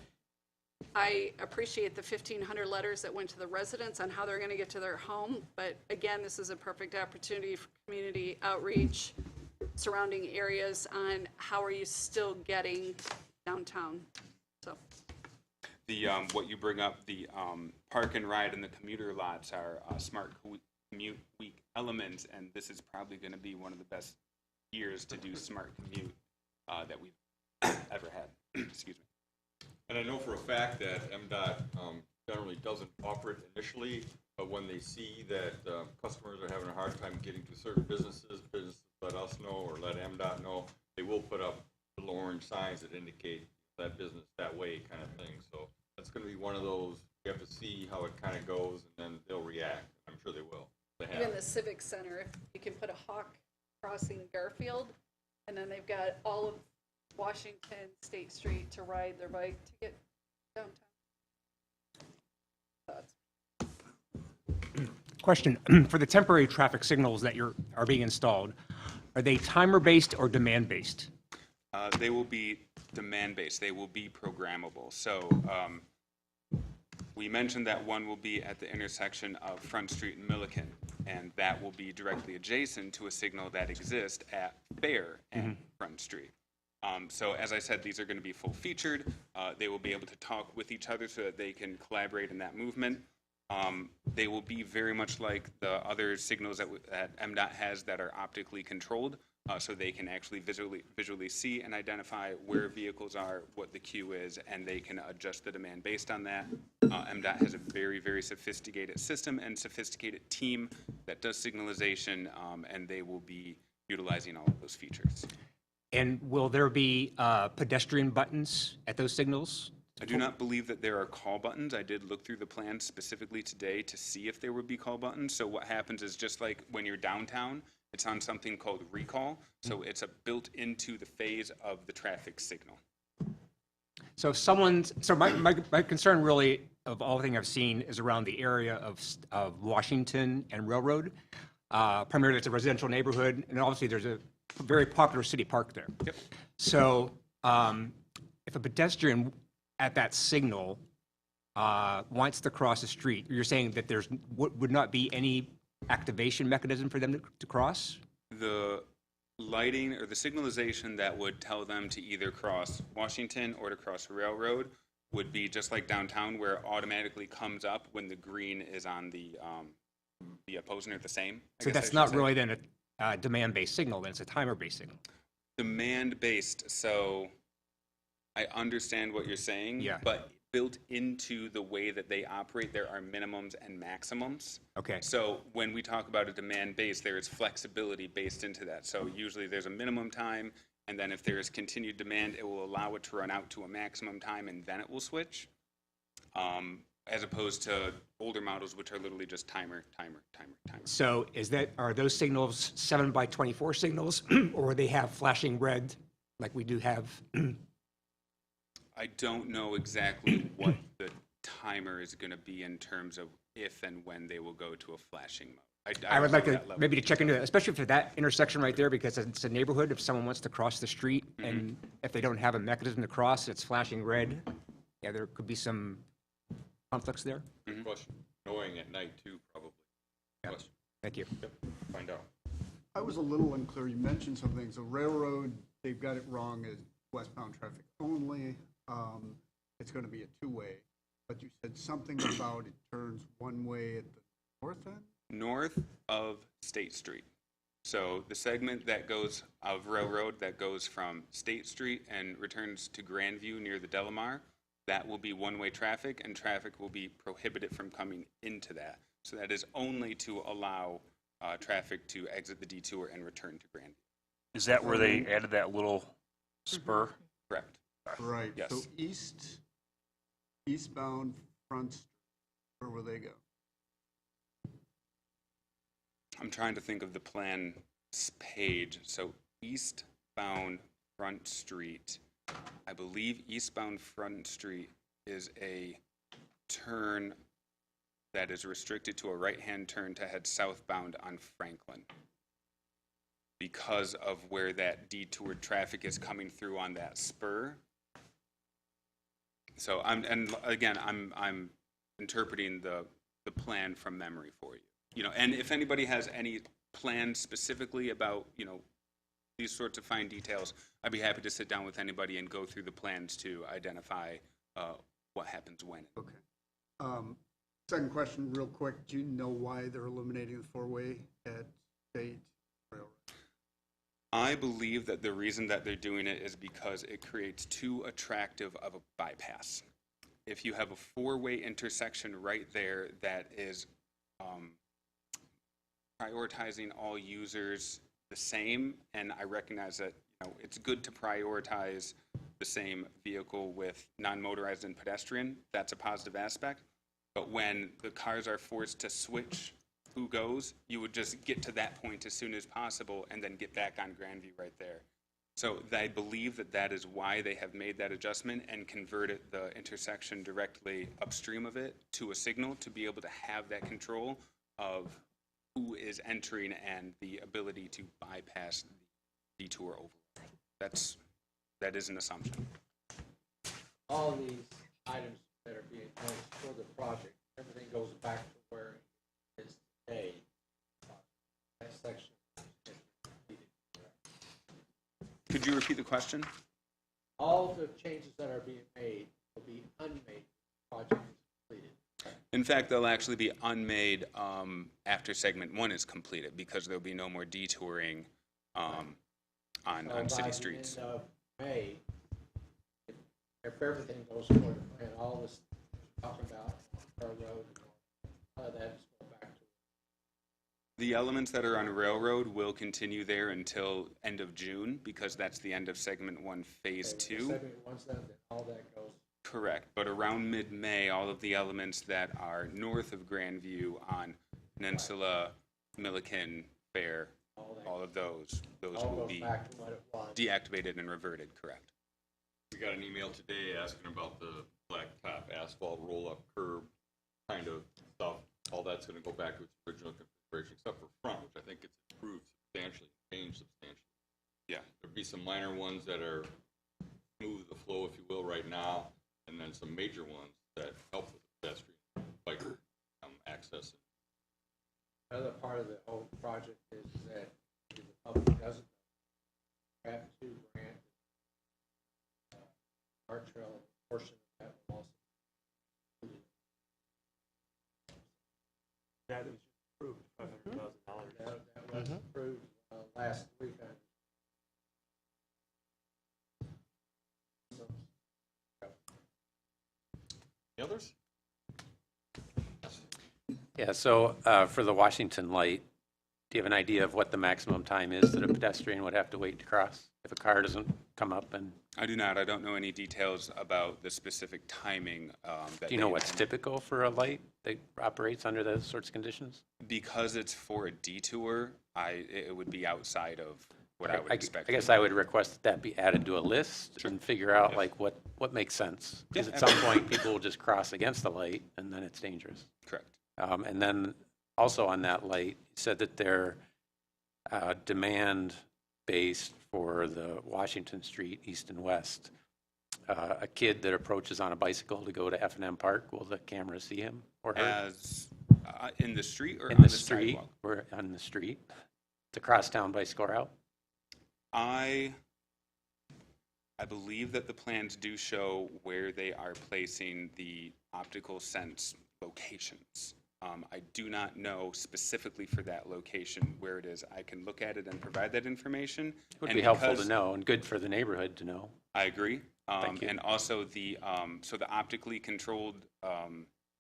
[SPEAKER 10] I appreciate the 1,500 letters that went to the residents on how they're going to get to their home. But again, this is a perfect opportunity for community outreach surrounding areas on how are you still getting downtown. So
[SPEAKER 22] The what you bring up, the park and ride and the commuter lots are smart commute week elements, and this is probably going to be one of the best years to do smart commute that we've ever had. Excuse me.
[SPEAKER 21] And I know for a fact that MDOT generally doesn't offer it initially, but when they see that customers are having a hard time getting to certain businesses let us know or let MDOT know, they will put up little orange signs that indicate that business that way kind of thing. So that's going to be one of those, you have to see how it kind of goes, and then they'll react. I'm sure they will. They have.
[SPEAKER 10] even the Civic Center, if you can put a hawk crossing Garfield, and then they've got all of Washington State Street to ride their bike to get downtown. Thoughts?
[SPEAKER 16] Question, for the temporary traffic signals that are being installed, are they timer-based or demand-based?
[SPEAKER 22] They will be demand-based. They will be programmable. So we mentioned that one will be at the intersection of Front Street and Milliken, and that will be directly adjacent to a signal that exists at Fair and Front Street. So as I said, these are going to be full-featured. They will be able to talk with each other so that they can collaborate in that movement. They will be very much like the other signals that MDOT has that are optically controlled, so they can actually visually see and identify where vehicles are, what the queue is, and they can adjust the demand based on that. MDOT has a very, very sophisticated system and sophisticated team that does signalization, and they will be utilizing all of those features.
[SPEAKER 16] And will there be pedestrian buttons at those signals?
[SPEAKER 22] I do not believe that there are call buttons. I did look through the plan specifically today to see if there would be call buttons. So what happens is just like when you're downtown, it's on something called recall. So it's built into the phase of the traffic signal.
[SPEAKER 16] So my concern really of all the things I've seen is around the area of Washington and Railroad. Primarily it's a residential neighborhood, and obviously there's a very popular city park there.
[SPEAKER 22] Yep.
[SPEAKER 16] So if a pedestrian at that signal wants to cross the street, you're saying that there's would not be any activation mechanism for them to cross?
[SPEAKER 22] The lighting or the signalization that would tell them to either cross Washington or to cross Railroad would be just like downtown, where it automatically comes up when the green is on the opposing or the same.
[SPEAKER 16] So that's not really then a demand-based signal, then it's a timer-based signal.
[SPEAKER 22] Demand-based, so I understand what you're saying, but built into the way that they operate, there are minimums and maximums.
[SPEAKER 16] Okay.
[SPEAKER 22] So when we talk about a demand base, there is flexibility based into that. So usually there's a minimum time, and then if there is continued demand, it will allow it to run out to a maximum time, and then it will switch, as opposed to older models, which are literally just timer.
[SPEAKER 16] So are those signals 7x24 signals, or they have flashing red like we do have?
[SPEAKER 22] I don't know exactly what the timer is going to be in terms of if and when they will go to a flashing mode.
[SPEAKER 16] I would
[SPEAKER 22] don't
[SPEAKER 16] like
[SPEAKER 22] know
[SPEAKER 16] to
[SPEAKER 22] that level
[SPEAKER 16] maybe
[SPEAKER 22] of
[SPEAKER 16] to check into
[SPEAKER 22] detail.
[SPEAKER 16] that, especially for that intersection right there, because it's a neighborhood. If someone wants to cross the street and if they don't have a mechanism to cross, it's flashing red. Yeah, there could be some conflicts there.
[SPEAKER 22] Mm-hmm.
[SPEAKER 21] Question, knowing at night too, probably.
[SPEAKER 16] Yeah.
[SPEAKER 21] Question.
[SPEAKER 16] Thank you.
[SPEAKER 21] Yep, find out.
[SPEAKER 9] I was a little unclear. You mentioned some things. The railroad, they've got it wrong as westbound traffic only. It's going to be a two-way. But you said something about it turns one way at the north end?
[SPEAKER 22] North of State Street. So the segment that goes of Railroad that goes from State Street and returns to Grandview near the Delamar, that will be one-way traffic, and traffic will be prohibited from coming into that. So that is only to allow traffic to exit the detour and return to Grandview.
[SPEAKER 6] Is that where they added that little spur?
[SPEAKER 22] Correct.
[SPEAKER 9] Right.
[SPEAKER 22] Yes.
[SPEAKER 9] So eastbound front, Street, where will they go?
[SPEAKER 22] I'm trying to think of the plan page. So eastbound Front Street, I believe eastbound Front Street is a turn that is restricted to a right-hand turn to head southbound on Franklin because of where that detoured traffic is coming through on that spur. So I'm interpreting the plan from memory for you. You know, and if anybody has any plans specifically about, you know, these sorts of fine details, I'd be happy to sit down with anybody and go through the plans to identify what happens when.
[SPEAKER 9] Okay. Second question, real quick. Do you know why they're eliminating the four-way at State Railroad?
[SPEAKER 22] I believe that the reason that they're doing it is because it creates too attractive of a bypass. If you have a four-way intersection right there that is prioritizing all users the same, and I recognize that, you know, it's good to prioritize the same vehicle with non-motorized and pedestrian. That's a positive aspect. But when the cars are forced to switch who goes, you would just get to that point as soon as possible and then get back on Grandview right there. So I believe that that is why they have made that adjustment and converted the intersection directly upstream of it to a signal to be able to have that control of who is entering and the ability to bypass the detour over. That is an assumption.
[SPEAKER 3] All of these items that are being noticed for the project, everything goes back to where it is today. That section is completed, correct?
[SPEAKER 22] Could you repeat the question?
[SPEAKER 3] All the changes that are being made will be unmade when the project is completed.
[SPEAKER 22] In fact, they'll actually be unmade after segment one is completed because there'll be no more detouring on city streets.
[SPEAKER 3] By the end of May, if everything goes according to plan, all this talking about railroad, all of that is going back to.
[SPEAKER 22] The elements that are on Railroad will continue there until end of June because that's the end of segment one, phase two.
[SPEAKER 3] Segment one's done, then all that goes.
[SPEAKER 22] Correct, but around mid-May, all of the elements that are north of Grandview on Peninsula, Milliken, Fair, all of those
[SPEAKER 3] All
[SPEAKER 22] will
[SPEAKER 3] goes
[SPEAKER 22] be
[SPEAKER 3] back to what it was.
[SPEAKER 22] deactivated and reverted, correct.
[SPEAKER 21] We got an email today asking about the blacktop asphalt roll-up curb kind of stuff. All that's gonna go back to its original configuration, except for front, which I think it's improved substantially, changed substantially.
[SPEAKER 22] Yeah.
[SPEAKER 21] There'd be some minor ones that are smooth the flow, if you will, right now, and then some major ones that help with the pedestrian biker access.
[SPEAKER 3] Another part of the whole project is that the public doesn't know. RAP 2 grant, our trail portion of that will also.
[SPEAKER 14] That was approved, $500,000.
[SPEAKER 3] That was approved last week.
[SPEAKER 21] The others?
[SPEAKER 11] Yeah, so for the Washington Light, do you have an idea of what the maximum time is that a pedestrian would have to wait to cross if a car doesn't come up? And
[SPEAKER 22] I do not. I don't know any details about the specific timing.
[SPEAKER 11] do you know what's typical for a light that operates under those sorts of conditions?
[SPEAKER 22] Because it's for a detour, it would be outside of what I would expect.
[SPEAKER 11] I guess I would request that be added to a list and figure out like what makes sense. Because at some point, people will just cross against the light and then it's dangerous.
[SPEAKER 22] Correct.
[SPEAKER 11] And then also on that light, you said that they're demand-based for the Washington Street East and West. A kid that approaches on a bicycle to go to F&M Park, will the camera see him or her?
[SPEAKER 22] As in the street or
[SPEAKER 11] In
[SPEAKER 22] on
[SPEAKER 11] the
[SPEAKER 22] the
[SPEAKER 11] street,
[SPEAKER 22] sidewalk?
[SPEAKER 11] or on the street, the crosstown bicycle route?
[SPEAKER 22] I believe that the plans do show where they are placing the optical sense locations. I do not know specifically for that location where it is. I can look at it and provide that information.
[SPEAKER 11] It would
[SPEAKER 22] And
[SPEAKER 11] be helpful to
[SPEAKER 22] because-
[SPEAKER 11] know and good for the neighborhood to know.
[SPEAKER 22] I agree.
[SPEAKER 11] Thank you.
[SPEAKER 22] And also the optically controlled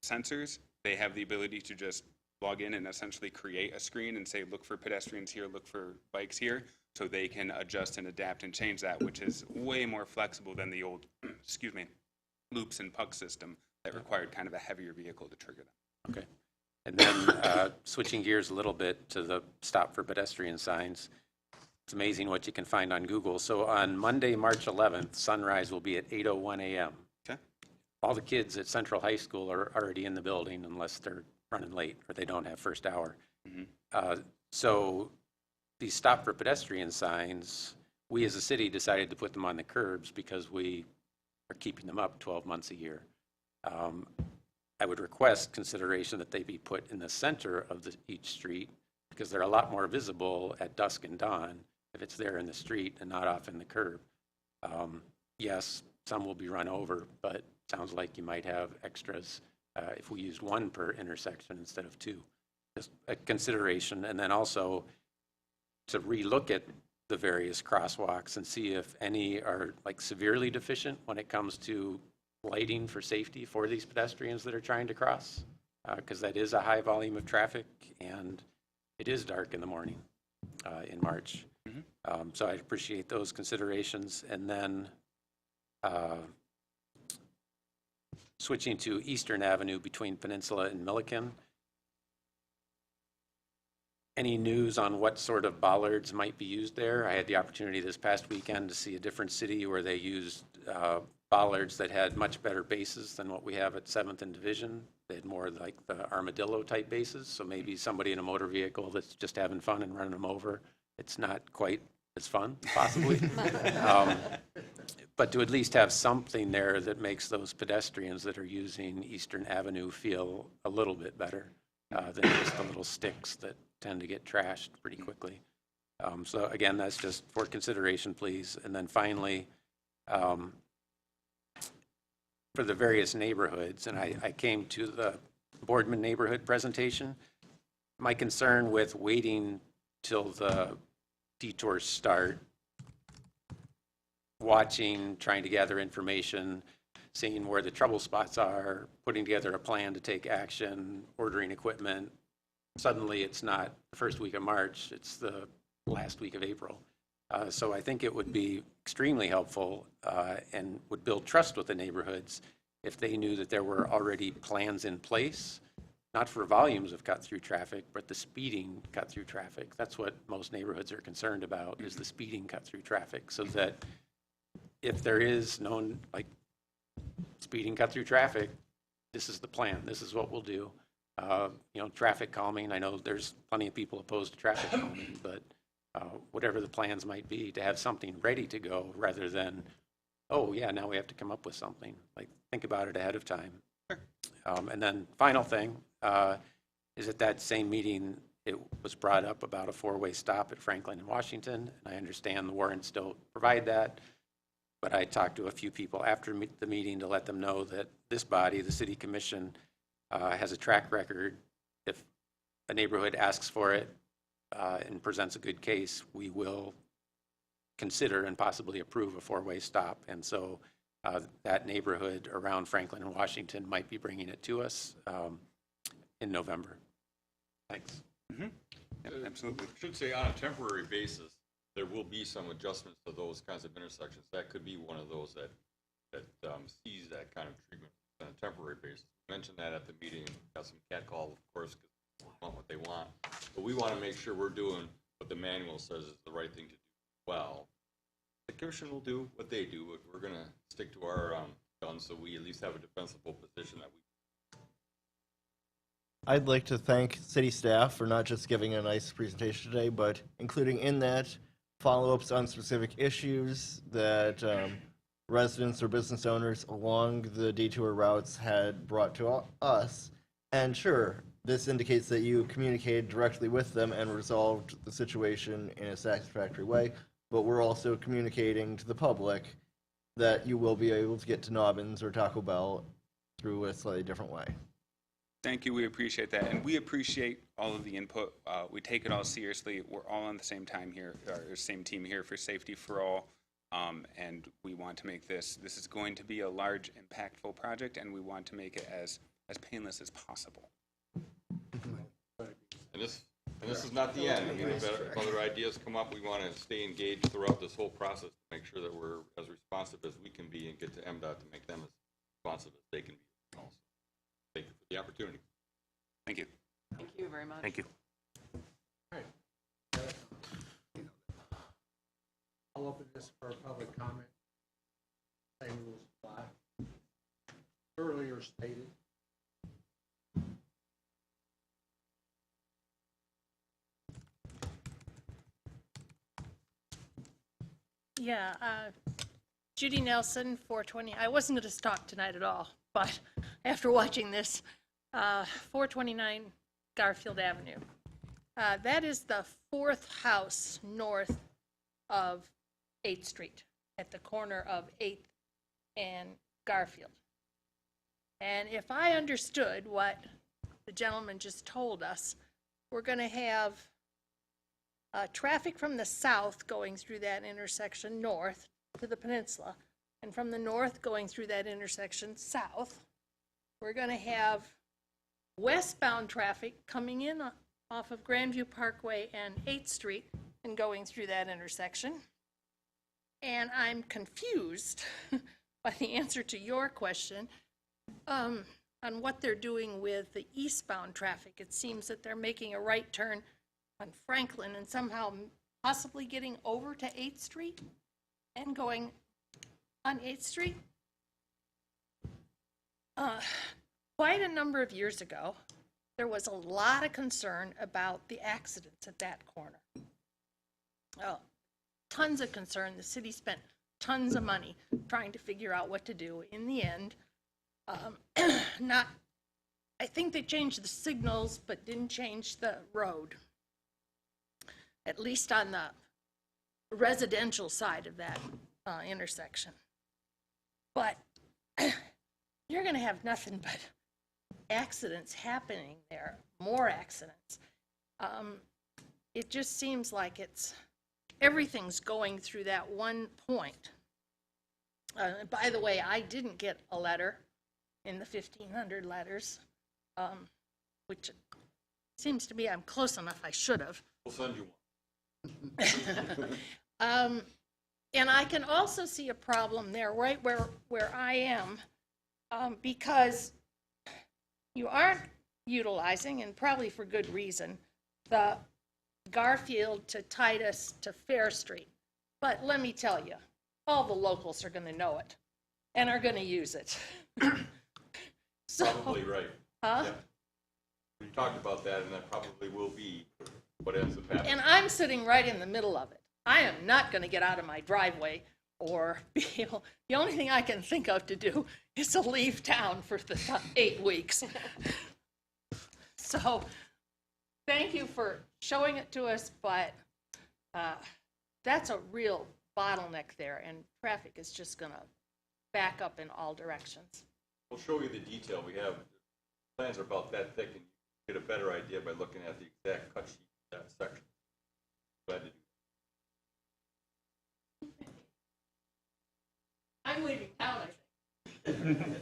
[SPEAKER 22] sensors, they have the ability to just log in and essentially create a screen and say, look for pedestrians here, look for bikes here. So they can adjust and adapt and change that, which is way more flexible than the old, excuse me, loops and puck system that required kind of a heavier vehicle to trigger them.
[SPEAKER 11] Okay. And then switching gears a little bit to the stop for pedestrian signs. It's amazing what you can find on Google. So on Monday, March 11th, sunrise will be at 8:01 a.m.
[SPEAKER 22] Okay.
[SPEAKER 11] All the kids at Central High School are already in the building unless they're running late or they don't have first hour. So these stop for pedestrian signs, we as a city decided to put them on the curbs because we are keeping them up 12 months a year. I would request consideration that they be put in the center of each street because they're a lot more visible at dusk and dawn if it's there in the street and not off in the curb. Yes, some will be run over, but sounds like you might have extras if we used one per intersection instead of two. Just a consideration, and then also to relook at the various crosswalks and see if any are like severely deficient when it comes to lighting for safety for these pedestrians that are trying to cross, because that is a high volume of traffic and it is dark in the morning in March. So I appreciate those considerations. And then switching to Eastern Avenue between Peninsula and Milliken. Any news on what sort of bollards might be used there? I had the opportunity this past weekend to see a different city where they used bollards that had much better bases than what we have at 7th and Division. They had more like the armadillo type bases, so maybe somebody in a motor vehicle that's just having fun and running them over, it's not quite as fun, possibly. But to at least have something there that makes those pedestrians that are using Eastern Avenue feel a little bit better than just the little sticks that tend to get trashed pretty quickly. So again, that's just for consideration, please. And then finally, for the various neighborhoods, and I came to the Boardman neighborhood presentation. My concern with waiting till the detours start, watching, trying to gather information, seeing where the trouble spots are, putting together a plan to take action, ordering equipment. Suddenly, it's not the first week of March, it's the last week of April. So I think it would be extremely helpful and would build trust with the neighborhoods if they knew that there were already plans in place, not for volumes of cut-through traffic, but the speeding cut-through traffic. That's what most neighborhoods are concerned about, is the speeding cut-through traffic, so that if there is known, like, speeding cut-through traffic, this is the plan, this is what we'll do. Traffic calming, I know there's plenty of people opposed to traffic calming, but whatever the plans might be, to have something ready to go rather than, oh yeah, now we have to come up with something. Like, think about it ahead of time. And then final thing is at that same meeting, it was brought up about a four-way stop at Franklin and Washington. And I understand the warrants don't provide that, but I talked to a few people after the meeting to let them know that this body, the City Commission, has a track record. If a neighborhood asks for it and presents a good case, we will consider and possibly approve a four-way stop. And so that neighborhood around Franklin and Washington might be bringing it to us in November. Thanks.
[SPEAKER 22] Absolutely.
[SPEAKER 21] I should say on a temporary basis, there will be some adjustments to those kinds of intersections. That could be one of those that sees that kind of treatment on a temporary basis. We mentioned that at the meeting, got some catcall, of course, because they want what they want. But we want to make sure we're doing what the manual says is the right thing to do. well, the commission will do what they do. We're going to stick to our guns, so we at least have a defensible position that we.
[SPEAKER 17] I'd like to thank city staff for not just giving a nice presentation today, but including in that follow-ups on specific issues that residents or business owners along the detour routes had brought to us. And sure, this indicates that you communicated directly with them and resolved the situation in a satisfactory way, but we're also communicating to the public that you will be able to get to Nobbins or Taco Bell through a slightly different way.
[SPEAKER 22] Thank you. We appreciate that, and we appreciate all of the input. We take it all seriously. We're all on the same time here, or same team here for Safety for All, and we want to make this. This is going to be a large, impactful project, and we want to make it as painless as possible.
[SPEAKER 21] And this is not the end. I mean, if other ideas come up, we want to stay engaged throughout this whole process to make sure that we're as responsive as we can be and get to MDOT to make them as responsive as they can be also. Thank you for the opportunity.
[SPEAKER 22] Thank you.
[SPEAKER 2] Thank you very much.
[SPEAKER 6] Thank you.
[SPEAKER 3] I'll open this for public comment. Same rules apply. Earlier stated.
[SPEAKER 5] Yeah, Judy Nelson, 420. I wasn't going to talk tonight at all, but after watching this, 429 Garfield Avenue. That is the fourth house north of 8th Street at the corner of 8th and Garfield. And if I understood what the gentleman just told us, we're going to have traffic from the south going through that intersection north to the peninsula, and from the north going through that intersection south. We're going to have westbound traffic coming in off of Grandview Parkway and 8th Street and going through that intersection. And I'm confused by the answer to your question on what they're doing with the eastbound traffic. It seems that they're making a right turn on Franklin and somehow possibly getting over to 8th Street and going on 8th Street. Quite a number of years ago, there was a lot of concern about the accidents at that corner. Tons of concern. The city spent tons of money trying to figure out what to do. In the end, I think they changed the signals, but didn't change the road, at least on the residential side of that intersection. But you're going to have nothing but accidents happening there, more accidents. It just seems like everything's going through that one point. By the way, I didn't get a letter in the 1,500 letters, which seems to me I'm close enough, I should have.
[SPEAKER 21] We'll send you one.
[SPEAKER 5] And I can also see a problem there right where I am, because you aren't utilizing, and probably for good reason, the Garfield to Titus to Fair Street. But let me tell you, all the locals are going to know it and are going to use it.
[SPEAKER 21] Probably right.
[SPEAKER 5] Huh?
[SPEAKER 21] Yeah. We talked about that, and that probably will be what ends up happening.
[SPEAKER 5] And I'm sitting right in the middle of it. I am not going to get out of my driveway or be able, the only thing I can think of to do is to leave town for the 8 weeks. So thank you for showing it to us, but that's a real bottleneck there, and traffic is just going to back up in all directions.
[SPEAKER 21] We'll show you the detail. We have, plans are about that thick, and you get a better idea by looking at the exact cut sheet of that section. Glad to do.
[SPEAKER 5] I'm leaving town, I think.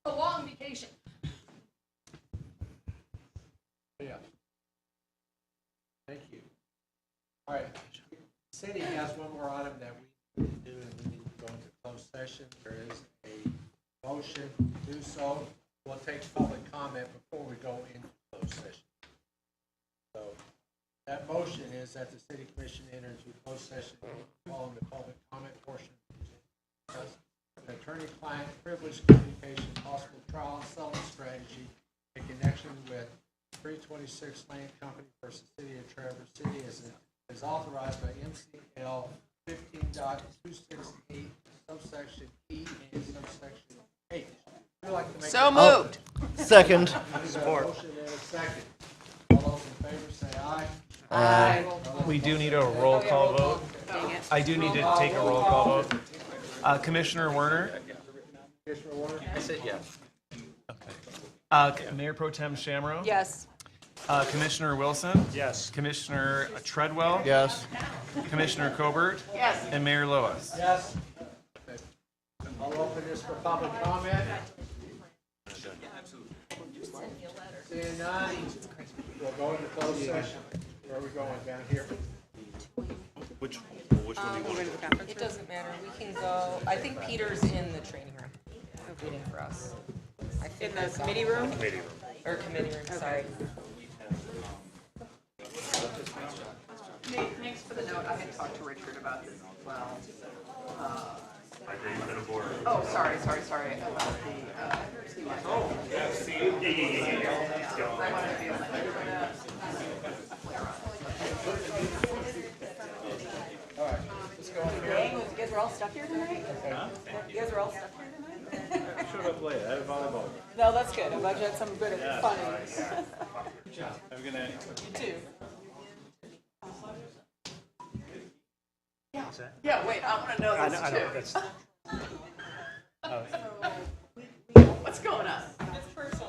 [SPEAKER 5] A long vacation.
[SPEAKER 3] Yeah. Thank you. All right. City has one more item that we need to do, and we need to go into closed session. There is a motion to do so. We'll take public comment before we go into closed session. So That motion is that the city commission enter into closed session following the public comment portion. An attorney-client privilege communication, possible trial and settlement strategy in connection with 326 Lane Company versus City of Traverse City is authorized by MCL 15.268 subsection E and subsection H. Would you like to make
[SPEAKER 2] So
[SPEAKER 3] a-
[SPEAKER 2] moved.
[SPEAKER 17] Second.
[SPEAKER 3] Support. Motion and a second. All those in favor say aye.
[SPEAKER 17] Aye.
[SPEAKER 4] We do need a roll call vote. I do need to take a roll call vote. Commissioner Werner?
[SPEAKER 3] Commissioner Warner?
[SPEAKER 11] I said yes.
[SPEAKER 4] Mayor Pro Tem Shamro?
[SPEAKER 2] Yes.
[SPEAKER 4] Commissioner Wilson?
[SPEAKER 14] Yes.
[SPEAKER 4] Commissioner Treadwell?
[SPEAKER 17] Yes.
[SPEAKER 4] Commissioner Colbert?
[SPEAKER 2] Yes.
[SPEAKER 4] And Mayor Lois?
[SPEAKER 3] Yes. I'll open this for public comment. Seeing none, we'll go into closed session. Where are we going, down here?
[SPEAKER 14] Which one do you want?
[SPEAKER 8] It doesn't matter, we can go, I think Peter's in the training room, waiting for us. I think
[SPEAKER 1] In the
[SPEAKER 8] that's all.
[SPEAKER 1] committee room?
[SPEAKER 14] Committee room.
[SPEAKER 8] Or committee room, sorry.
[SPEAKER 2] Thanks for the note. I had talked to Richard about this as well. Oh, sorry. About the,
[SPEAKER 6] Oh, yeah, see, yeah.
[SPEAKER 2] I wanted to be able to enter that.
[SPEAKER 3] All right, let's go in here.
[SPEAKER 19] Dang, you guys were all stuck here tonight? You guys were all stuck here tonight?
[SPEAKER 14] I showed up late, I had volleyball.
[SPEAKER 19] No, that's good. I'm glad you had some good fun.
[SPEAKER 14] Good job. Have a good night.
[SPEAKER 19] You too.
[SPEAKER 2] Yeah, wait, I want to know this too.
[SPEAKER 14] That's.
[SPEAKER 2] What's going on?
[SPEAKER 19] It's personal.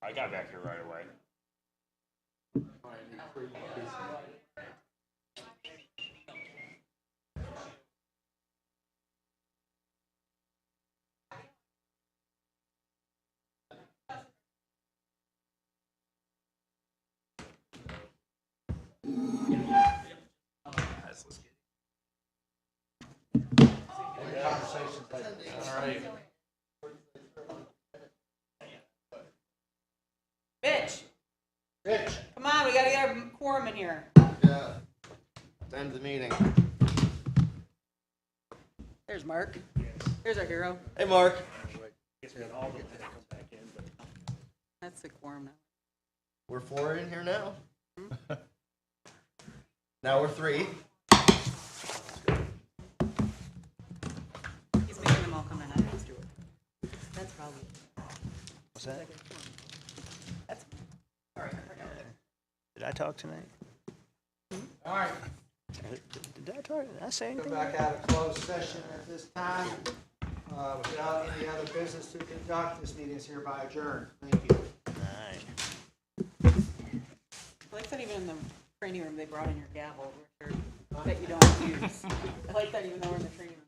[SPEAKER 6] I got back here right away.
[SPEAKER 3] All right.
[SPEAKER 1] Mitch,
[SPEAKER 3] Rich.
[SPEAKER 1] come on, we gotta get our quorum in here.
[SPEAKER 17] Yeah. End the meeting.
[SPEAKER 1] There's Mark. There's our hero.
[SPEAKER 17] Hey, Mark.
[SPEAKER 1] That's the quorum now.
[SPEAKER 17] We're 4 in here now. Now we're 3.
[SPEAKER 1] He's making them all come in. I have to do it. That's probably.
[SPEAKER 14] What's that?
[SPEAKER 1] That's. All right.
[SPEAKER 14] Did I talk tonight?
[SPEAKER 3] All right.
[SPEAKER 14] Did I talk? Did I say
[SPEAKER 3] Go
[SPEAKER 14] anything?
[SPEAKER 3] back out of closed session at this time. Without any other business to conduct, this meeting is hereby adjourned. Thank you.
[SPEAKER 1] I like that even in the training room, they brought in your gavel, Richard, that you don't use. I like that even though we're in the training room.